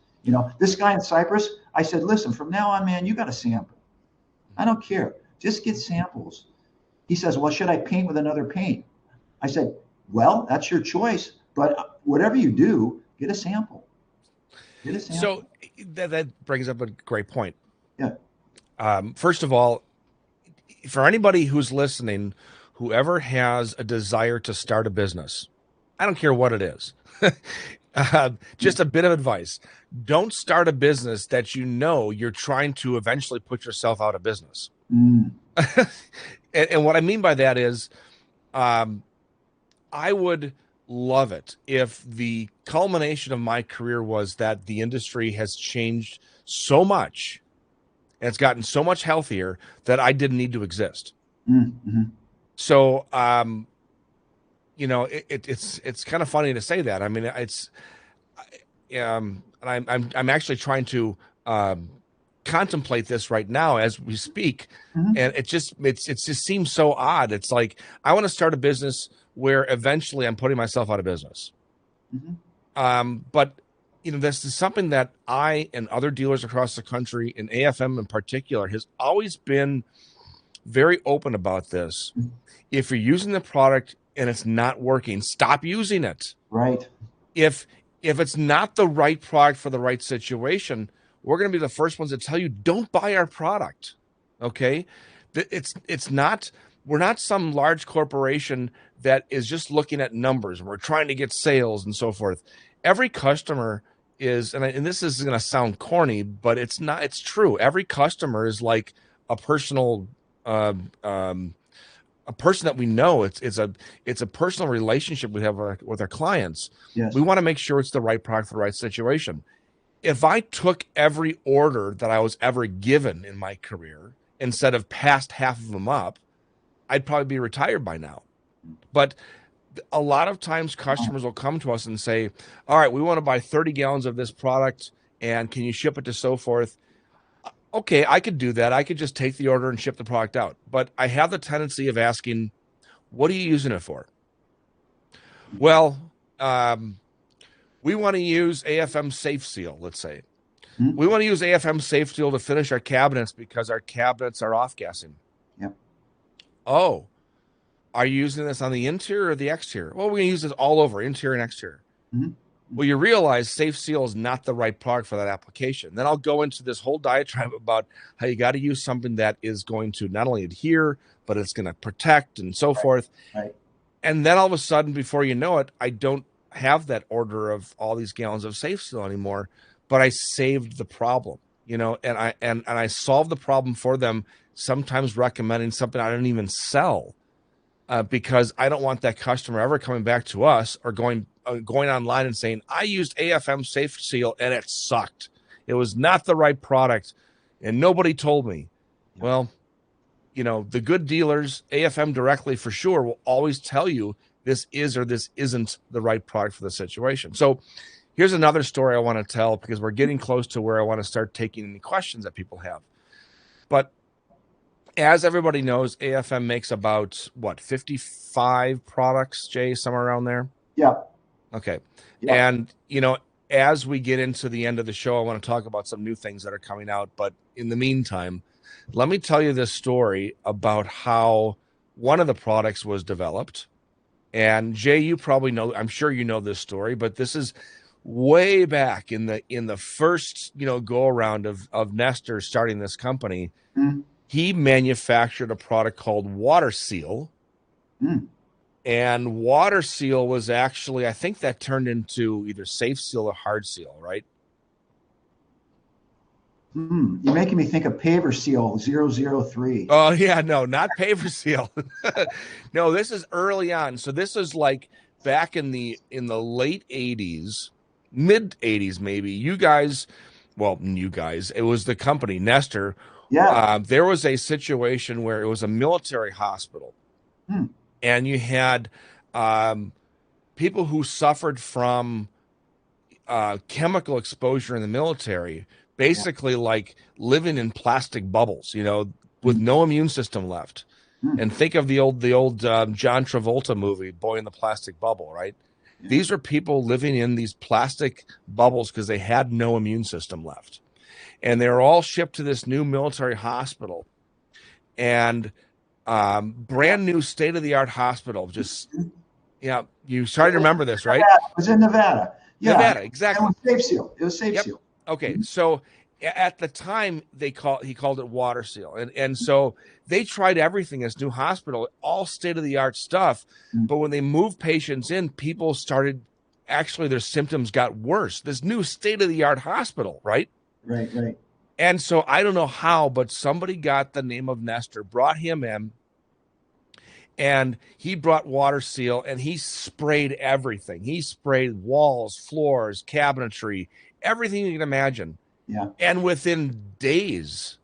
This guy in Cyprus, I said, listen, from now on, man, you got to sample. I don't care. Just get samples. He says, well, should I paint with another paint? I said, well, that's your choice. But whatever you do, get a sample. So that brings up a great point. Yeah. First of all, for anybody who's listening, whoever has a desire to start a business, I don't care what it is, just a bit of advice. Don't start a business that you're trying to eventually put yourself out of business. And what I mean by that is I would love it if the culmination of my career was that the industry has changed so much and it's gotten so much healthier that I didn't need to exist. So, it's kind of funny to say that. I mean, and I'm actually trying to contemplate this right now as we speak, and it just seems so odd. It's like I want to start a business where eventually I'm putting myself out of business. But this is something that I and other dealers across the country, and AFM in particular, has always been very open about this. If you're using the product and it's not working, stop using it. Right. If it's not the right product for the right situation, we're going to be the first ones to tell you, don't buy our product. Okay. We're not some large corporation that is just looking at numbers and we're trying to get sales and so forth. Every customer is, and this is going to sound corny, but it's not, it's true. Every customer is like a personal, a person that we know. It's a personal relationship we have with our clients. Yes. We want to make sure it's the right product for the right situation. If I took every order that I was ever given in my career instead of passed half of them up, I'd probably be retired by now. But a lot of times customers will come to us and say, all right, we want to buy 30 gallons of this product and can you ship it to so forth? Okay, I could do that. I could just take the order and ship the product out. But I have the tendency of asking, what are you using it for? Well, um, we want to use AFM Safe Seal, let's say. Hmm? We want to use AFM Safe Seal to finish our cabinets because our cabinets are off gassing. Yep. Oh, are you using this on the interior or the exterior? Well, we're going to use this all over, interior and exterior. Hmm. Well, you realize Safe Seal is not the right product for that application. Then I'll go into this whole diatribe about how you got to use something that is going to not only adhere, but it's going to protect and so forth. Right. And then all of a sudden, before you know it, I don't have that order of all these gallons of Safe Seal anymore, but I saved the problem, and I solved the problem for them, sometimes recommending something I don't even sell. Because I don't want that customer ever coming back to us or going online and saying, I used AFM Safe Seal and it sucked. It was not the right product and nobody told me. Yeah. Well, the good dealers, AFM directly for sure, will always tell you this is or this isn't the right product for the situation. So here's another story I want to tell because we're getting close to where I want to start taking any questions that people have. But as everybody knows, AFM makes about 55 products, Jay, somewhere around there. Yeah. Okay. Yeah. And, as we get into the end of the show, I want to talk about some new things that are coming out. But in the meantime, let me tell you this story about how one of the products was developed. And Jay, you probably know, I'm sure you know this story, but this is way back in the first, go around of Nestor starting this company. Mm. He manufactured a product called Water Seal. Mm. And Water Seal was actually, I think that turned into either Safe Seal or Hard Seal, right? You're making me think of Paver Seal 003. Oh, yeah, no, not Paver Seal. No, this is early on. So this is like back in the late 80s, mid 80s maybe. It was the company, Nestor. Yeah. There was a situation where it was a military hospital. Mm. And you had people who suffered from chemical exposure in the military, basically like living in plastic bubbles, with no immune system left. Mm. And think of the old John Travolta movie, Boy in the Plastic Bubble, right? Yeah. These are people living in these plastic bubbles because they had no immune system left. And they were all shipped to this new military hospital. And brand new state-of-the-art hospital. Just, you started to remember this, right? It was in Nevada. Yeah. Nevada, exactly. It was Safe Seal. It was Safe Yep. Seal. Okay, so at the time he called it Water Seal, and so they tried everything as new hospital, all state-of-the-art stuff. But when they moved patients in, people started actually their symptoms got worse. This new state-of-the-art hospital, right? Right. And so I don't know how, but somebody got the name of Nestor, brought him in, and he brought Water Seal, and he sprayed everything. He sprayed walls, floors, cabinetry, everything you can imagine. Yeah. And within days,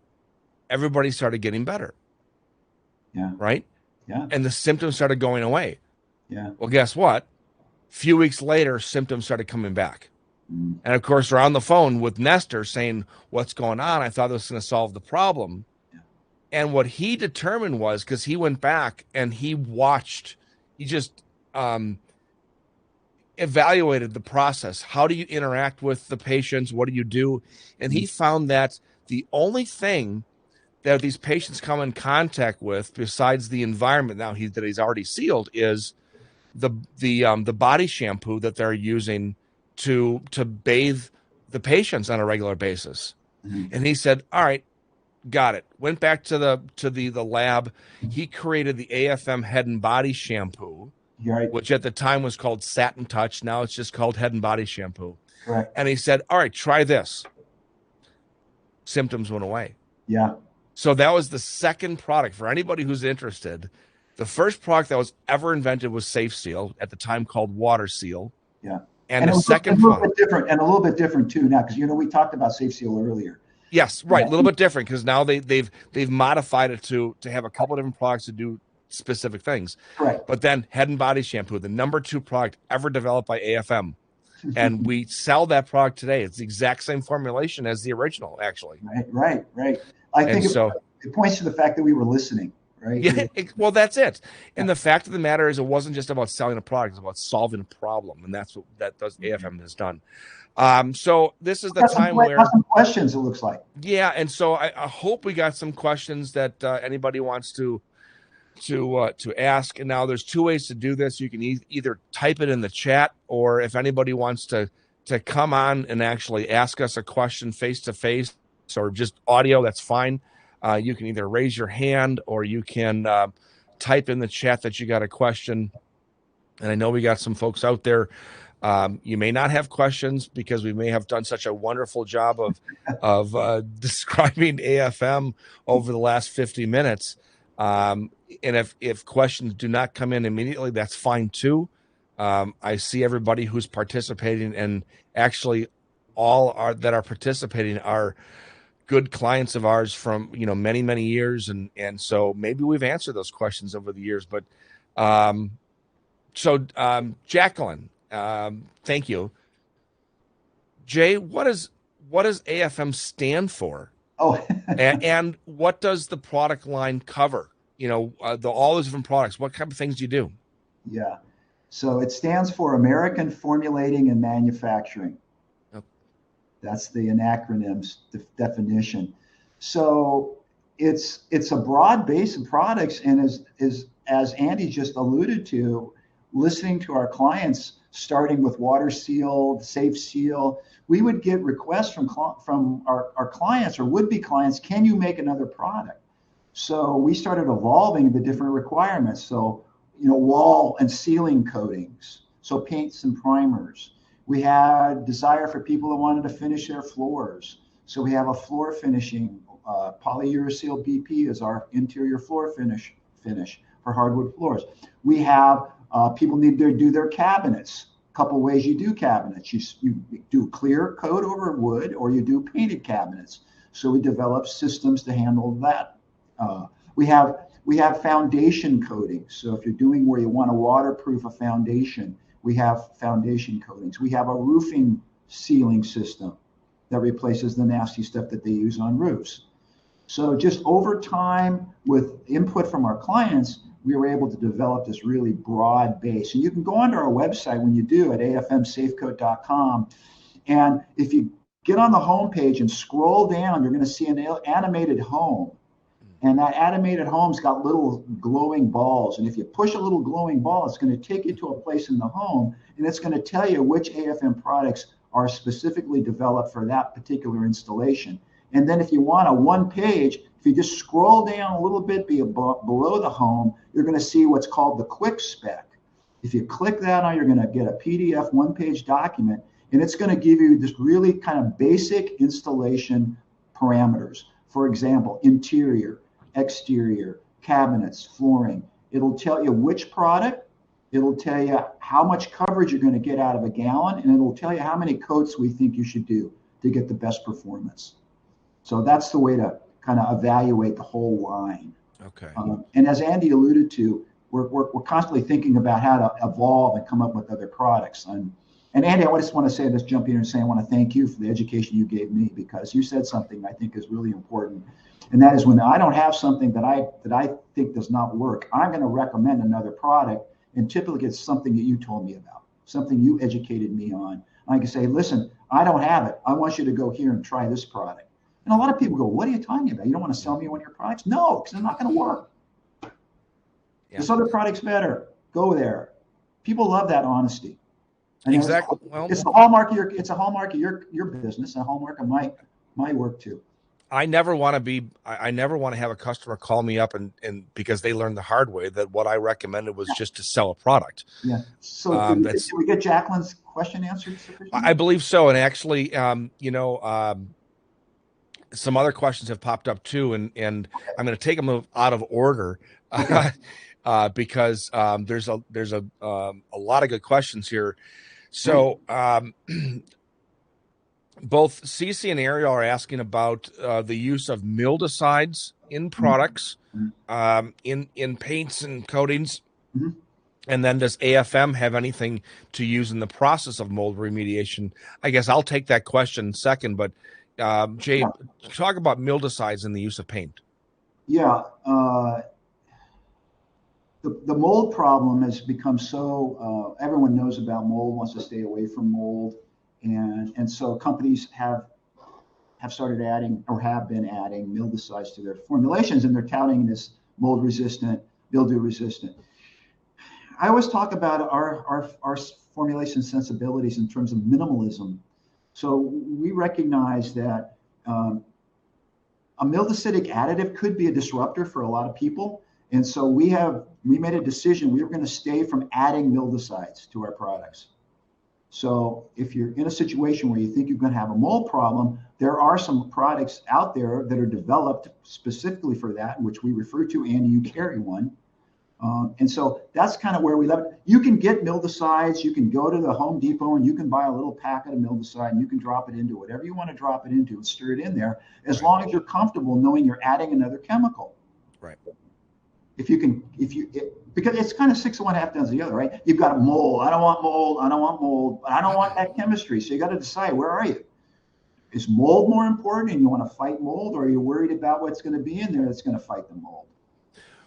everybody started getting better. Yeah. Right? Yeah. And the symptoms started going away. Yeah. Well, guess what? A few weeks later, symptoms started coming back. Mm. And of course, they're on the phone with Nestor saying, what's going on? I thought this was going to solve the problem. Yeah. And what he determined was, because he went back and he just evaluated the process. How do you interact with the patients? What do you do? And he found that the only thing that these patients come in contact with, besides the environment now that he's already sealed, is the body shampoo that they're using to bathe the patients on a regular basis. Mm-hmm. And he said, all right, got it. Went back to the lab. He created the AFM Head and Body Shampoo, Right. which at the time was called Satin Touch. Now it's just called Head and Body Shampoo. Correct. And he said, all right, try this. Symptoms went away. Yeah. So that was the second product for anybody who's interested. The first product that was ever invented was Safe Seal, at the time called Water Seal. Yeah. And the second a little bit different, and a little bit different too now, because we talked about Safe Seal earlier. Yes, right, a little bit different because now they've modified it to have a couple of different products to do specific things. Correct. But then Head and Body Shampoo, the number 2 product ever developed by AFM, and we sell that product today. It's the exact same formulation as the original, actually. Right. I And think so, it points to the fact that we were listening, right? yeah, well, that's it. And the fact of the matter is, it wasn't just about selling a product; it's about solving a problem, and that's what that does. AFM has done. So this is the time Got where, some questions. It looks like. yeah, and so I hope we got some questions that anybody wants to ask. And now there's two ways to do this. You can either type it in the chat, or if anybody wants to come on and actually ask us a question face to face, or just audio, that's fine. You can either raise your hand, or you can type in the chat that you got a question. And I know we got some folks out there. You may not have questions because we may have done such a wonderful job of describing AFM over the last 50 minutes. And if questions do not come in immediately, that's fine too. I see everybody who's participating, and actually that are participating are good clients of ours from many years, and so maybe we've answered those questions over the years. But Jacqueline, thank you. Jay, what does AFM stand for? Oh, and what does the product line cover? All those different products. What kind of things do you do? yeah. So it stands for American Formulating and Manufacturing. Oh. That's the acronym's definition. So it's a broad base of products, and as Andy just alluded to, listening to our clients, starting with Water Seal, Safe Seal, we would get requests from our clients or would-be clients, can you make another product? So we started evolving the different requirements. So, wall and ceiling coatings, so paints and primers. We had desire for people that wanted to finish their floors. So we have a floor finishing, polyuracil BP is our interior floor finish for hardwood floors. We have people need to do their cabinets. A couple ways you do cabinets. You do clear coat over wood, or you do painted cabinets. So we develop systems to handle that. We have foundation coatings. So if you're doing where you want to waterproof a foundation, we have foundation coatings. We have a roofing sealing system that replaces the nasty stuff that they use on roofs. So just over time, with input from our clients, we were able to develop this really broad base. And you can go onto our website when you do at afmsafecoat.com. And if you get on the homepage and scroll down, you're going to see an animated home. And that animated home's got little glowing balls. And if you push a little glowing ball, it's going to take you to a place in the home, and it's going to tell you which AFM products are specifically developed for that particular installation. And then if you want a one page, if you just scroll down a little bit below the home, you're going to see what's called the quick spec. If you click that on, you're going to get a PDF one-page document, and it's going to give you this really kind of basic installation parameters. For example, interior, exterior, cabinets, flooring. It'll tell you which product, it'll tell you how much coverage you're going to get out of a gallon, and it'll tell you how many coats we think you should do to get the best performance. So that's the way to kind of evaluate the whole line. Okay. And as Andy alluded to, we're constantly thinking about how to evolve and come up with other products. And Andy, I just want to say this, jump in and say I want to thank you for the education you gave me, because you said something I think is really important. And that is, when I don't have something that I think does not work, I'm going to recommend another product. And typically it's something that you told me about, something you educated me on. I can say, listen, I don't have it. I want you to go here and try this product. And a lot of people go, what are you talking about? You don't want to sell me one of your products? No, because it's not going to work. Yeah. This other product's better. Go there. People love that honesty. And exactly. It's the hallmark of your business, a hallmark of my work too. I never want to have a customer call me up and because they learned the hard way that what I recommended was just to sell a product. Yeah. So did we get Jacqueline's question answered sufficiently? I believe so. And actually, some other questions have popped up too, and I'm going to take them out of order because there's a lot of good questions here. So both Cece and Ariel are asking about the use of mildicides in products, in paints and coatings. Mm-hmm. And then does AFM have anything to use in the process of mold remediation? I guess I'll take that question second, but Jay, Yeah. talk about mildewcides and the use of paint. Yeah. The mold problem has become so, everyone knows about mold, wants to stay away from mold. And so companies have started adding or have been adding mildewcides to their formulations, and they're touting this mold resistant, mildew resistant. I always talk about our formulation sensibilities in terms of minimalism. So we recognize that a mildecytic additive could be a disruptor for a lot of people. And so we made a decision. We were going to stay from adding mildewcides to our products. So if you're in a situation where you think you're going to have a mold problem, there are some products out there that are developed specifically for that, which we refer to, and you carry one. And so that's kind of where we left it. You can get mildewcides. You can go to the Home Depot and you can buy a little packet of mildewcide and you can drop it into whatever you want to drop it into and stir it in there, as long as you're comfortable knowing you're adding another chemical. Right. Because it's kind of 6 of one, half dozen the other, right? You've got mold. I don't want mold. I don't want mold. I don't want that chemistry. So you got to decide, where are you? Is mold more important and you want to fight mold, or are you worried about what's going to be in there that's going to fight the mold?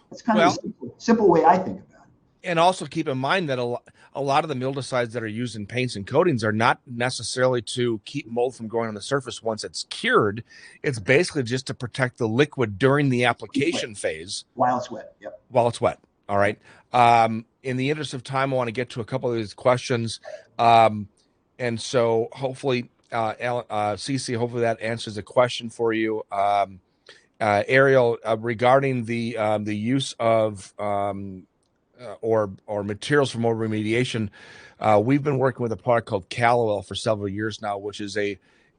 That's kind of a simple way I think about it. And also keep in mind that a lot of the mildewcides that are used in paints and coatings are not necessarily to keep mold from growing on the surface once it's cured. It's basically just to protect the liquid during the application phase. While it's wet. Yep. While it's wet. All right. In the interest of time, I want to get to a couple of these questions. And so hopefully, Cece, hopefully that answers the question for you. Ariel, regarding the use of or materials for mold remediation, we've been working with a product called Caloil for several years now, which is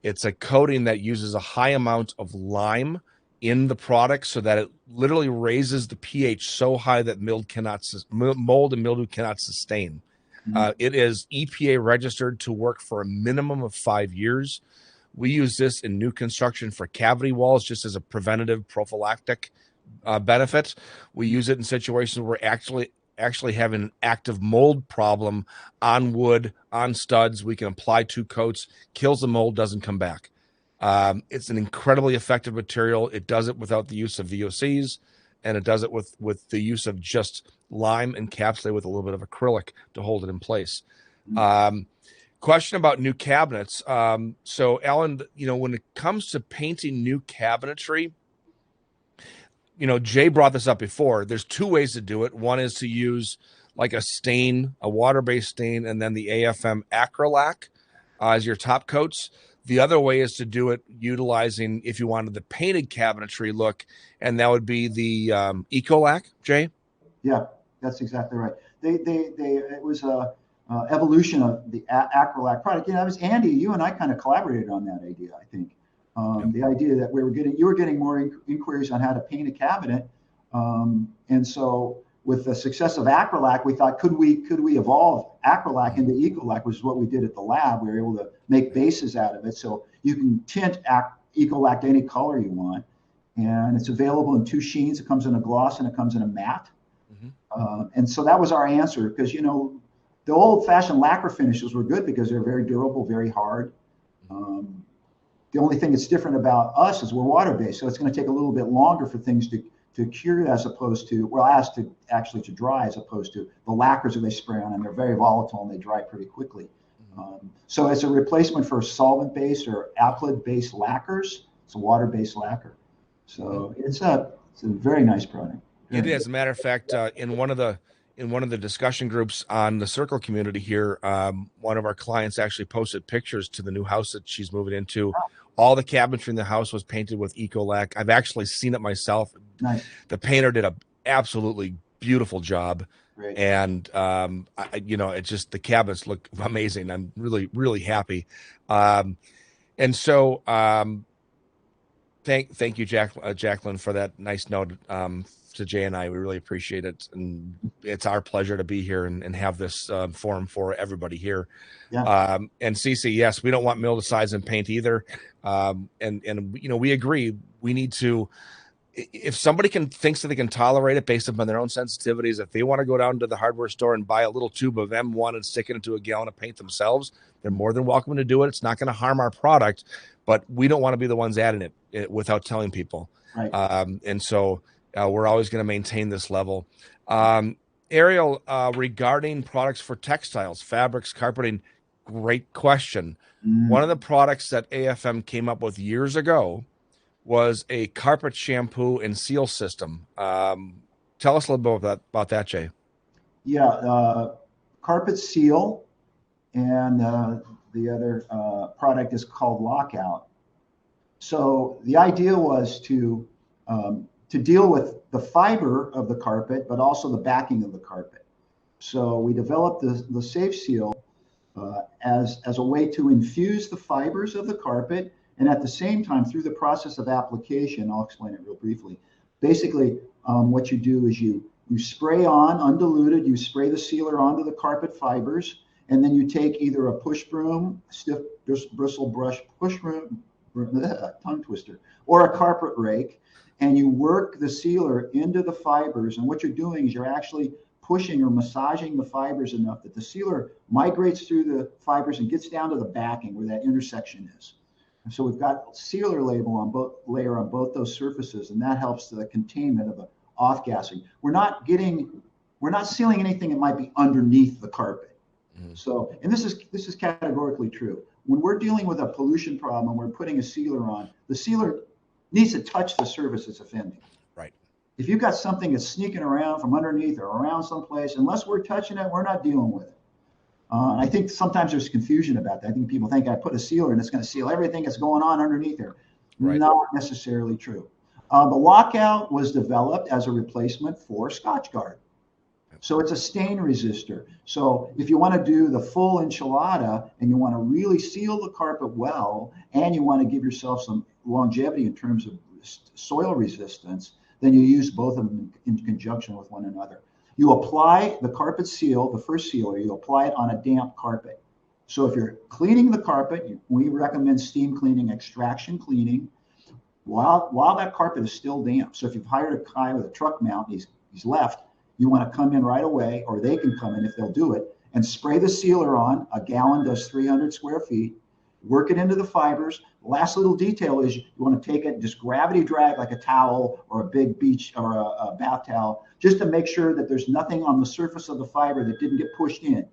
it's a coating that uses a high amount of lime in the product so that it literally raises the pH so high that mold and mildew cannot sustain. It is EPA registered to work for a minimum of 5 years. We use this in new construction for cavity walls just as a preventative prophylactic benefit. We use it in situations where we're actually having an active mold problem on wood, on studs. We can apply 2 coats, kills the mold, doesn't come back. It's an incredibly effective material. It does it without the use of VOCs, and it does it with the use of just lime encapsulated with a little bit of acrylic to hold it in place. Question about new cabinets. So Alan, when it comes to painting new cabinetry, Jay brought this up before. There's 2 ways to do it. One is to use like a stain, a water-based stain, and then the AFM acrylac as your top coats. The other way is to do it utilizing, if you wanted the painted cabinetry look, and that would be the Ecolac, Jay? Yeah, that's exactly right. It was a evolution of the acrylac product. That was Andy. You and I kind of collaborated on that idea, I think. The idea that you were getting more inquiries on how to paint a cabinet, and so with the success of acrylac, we thought, could we evolve acrylac into Ecolac, which is what we did at the lab. We were able to make bases out of it, so you can tint Ecolac to any color you want, and it's available in 2 sheens. It comes in a gloss and it comes in a matte. And so that was our answer, because the old-fashioned lacquer finishes were good because they're very durable, very hard. The only thing that's different about us is we're water-based, so it's going to take a little bit longer for things to cure, as opposed to, to dry, as opposed to the lacquers that they spray on, and they're very volatile and they dry pretty quickly. So it's a replacement for solvent-based or alkyd-based lacquers. It's a water-based lacquer. So it's a very nice product. It is. As a matter of fact, in one of the discussion groups on the Circle community here, one of our clients actually posted pictures to the new house that she's moving into. All the cabinetry in the house was painted with Ecolac. I've actually seen it myself. Nice. The painter did an absolutely beautiful job. Great. And it's just, the cabinets look amazing. I'm really, really happy. And so thank you, Jacqueline, for that nice note. To Jay and I, we really appreciate it, and it's our pleasure to be here and have this forum for everybody here. Yeah. And Cece, yes, we don't want mildewcides in paint either. And we agree. We need to, if somebody thinks that they can tolerate it based upon their own sensitivities, if they want to go down to the hardware store and buy a little tube of M1 and stick it into a gallon of paint themselves, they're more than welcome to do it. It's not going to harm our product, but we don't want to be the ones adding it without telling people. Right. And so we're always going to maintain this level. Ariel, regarding products for textiles, fabrics, carpeting, great question. One of the products that AFM came up with years ago was a carpet shampoo and seal system. Tell us a little bit about that, Jay. Yeah, carpet seal, and the other product is called Lockout. So the idea was to deal with the fiber of the carpet, but also the backing of the carpet. So we developed the Safe Seal as a way to infuse the fibers of the carpet, and at the same time, through the process of application, I'll explain it real briefly. Basically, what you do is you spray on undiluted, you spray the sealer onto the carpet fibers, and then you take either a push broom, stiff bristle brush push broom, tongue twister, or a carpet rake, and you work the sealer into the fibers. And what you're doing is you're actually pushing or massaging the fibers enough that the sealer migrates through the fibers and gets down to the backing where that intersection is. And so we've got sealer layer on both those surfaces, and that helps the containment of the off-gassing. We're not sealing anything that might be underneath the carpet. Mm-hmm. So, and this is categorically true. When we're dealing with a pollution problem, we're putting a sealer on, the sealer needs to touch the surface it's offending. Right. If you've got something that's sneaking around from underneath or around someplace, unless we're touching it, we're not dealing with it. And I think sometimes there's confusion about that. I think people think I put a sealer and it's going to seal everything that's going on underneath there. Right. Not necessarily true. The Lockout was developed as a replacement for Scotchgard. So it's a stain resistor. So if you want to do the full enchilada and you want to really seal the carpet well, and you want to give yourself some longevity in terms of soil resistance, then you use both of them in conjunction with one another. You apply the carpet seal, the first sealer, you apply it on a damp carpet. So if you're cleaning the carpet, we recommend steam cleaning, extraction cleaning, while that carpet is still damp. So if you've hired a guy with a truck mount, he's left, you want to come in right away, or they can come in if they'll do it, and spray the sealer on. A gallon does 300 square feet. Work it into the fibers. The last little detail is you want to take it and just gravity drag like a towel or a big beach or a bath towel, just to make sure that there's nothing on the surface of the fiber that didn't get pushed in.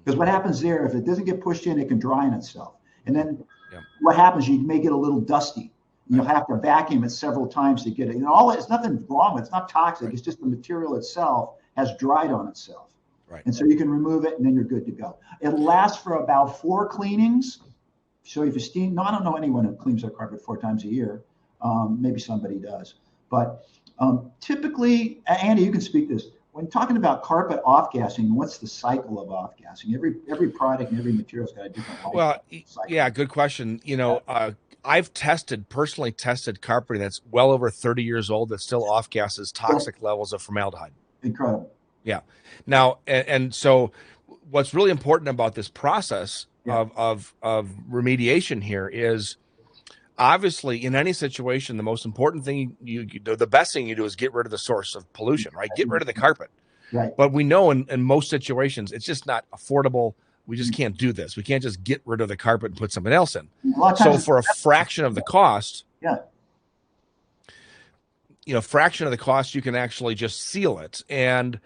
Because what happens there, if it doesn't get pushed in, it can dry on itself. And then what happens, you may get a little dusty. You'll have to vacuum it several times to get it. It's nothing wrong with it. It's not toxic. Right. It's just the material itself has dried on itself. Right. And so you can remove it and then you're good to go. It lasts for about 4 cleanings. So if you steam, I don't know anyone who cleans their carpet 4 times a year. Maybe somebody does. But typically, Andy, you can speak this. When talking about carpet off-gassing, what's the cycle of off-gassing? Every product and every material's got a different life cycle. Yeah, good question. I've personally tested carpeting that's well over 30 years old that still off-gasses toxic levels of formaldehyde. Incredible. Yeah. Now, and so what's really important about this process of remediation here is, obviously, in any situation, the most important thing the best thing you do is get rid of the source of pollution, right? Get rid of the carpet. Right. But we know in most situations, it's just not affordable. We just can't do this. We can't just get rid of the carpet and put something else in. So for a fraction of the cost, fraction of the cost, you can actually just seal it. And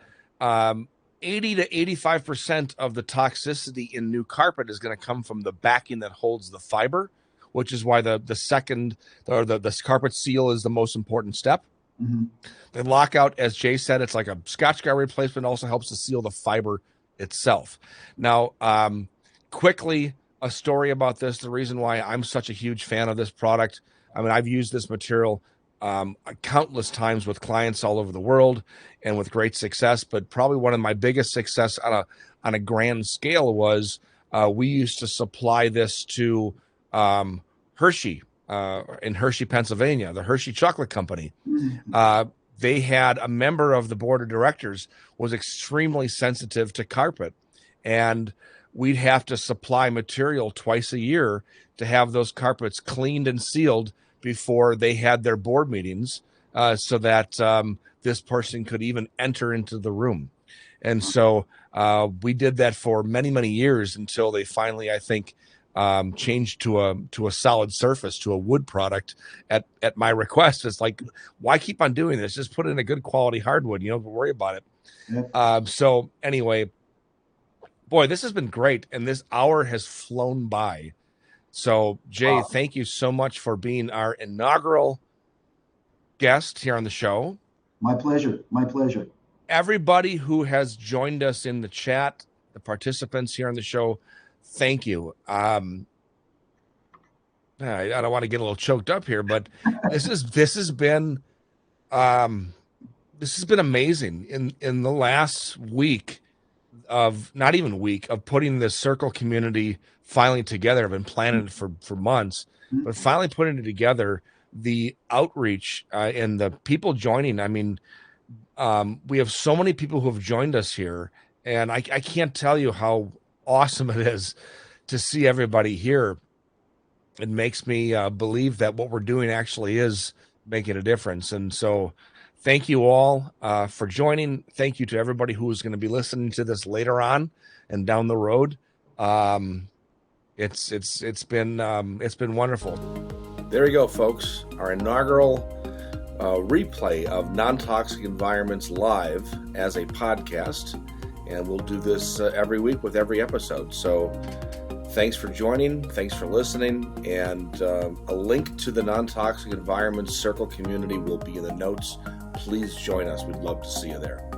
80 to 85% of the toxicity in new carpet is going to come from the backing that holds the fiber, which is why the second, or the carpet seal is the most important step. Mm-hmm. The Lockout, as Jay said, it's like a Scotchgard replacement, also helps to seal the fiber itself. Now, quickly, a story about this, the reason why I'm such a huge fan of this product. I mean, I've used this material countless times with clients all over the world and with great success, but probably one of my biggest success on a grand scale was we used to supply this to Hershey in Hershey, Pennsylvania, the Hershey Chocolate Company. They had a member of the board of directors was extremely sensitive to carpet, and we'd have to supply material twice a year to have those carpets cleaned and sealed before they had their board meetings, so that this person could even enter into the room. And so we did that for many, many years until they finally, I think, changed to a solid surface, to a wood product at my request. It's like, why keep on doing this? Just put in a good quality hardwood. You don't worry about it. Yep. So anyway, boy, this has been great, and this hour has flown by. So Jay, thank you so much for being our inaugural guest here on the show. My pleasure. My pleasure. Everybody who has joined us in the chat, the participants here on the show, thank you. I don't want to get a little choked up here, but this has been amazing. In the last week of not even week of putting this circle community finally together. I've been planning it for months, but finally putting it together, the outreach and the people joining. I mean, we have so many people who have joined us here, and I can't tell you how awesome it is to see everybody here. It makes me believe that what we're doing actually is making a difference. And so thank you all for joining. Thank you to everybody who is going to be listening to this later on and down the road. It's been wonderful. There you go, folks. Our inaugural replay of Non-Toxic Environments live as a podcast, and we'll do this every week with every episode. So thanks for joining, thanks for listening, and a link to the Non-Toxic Environments Circle community will be in the notes. Please join us. We'd love to see you there.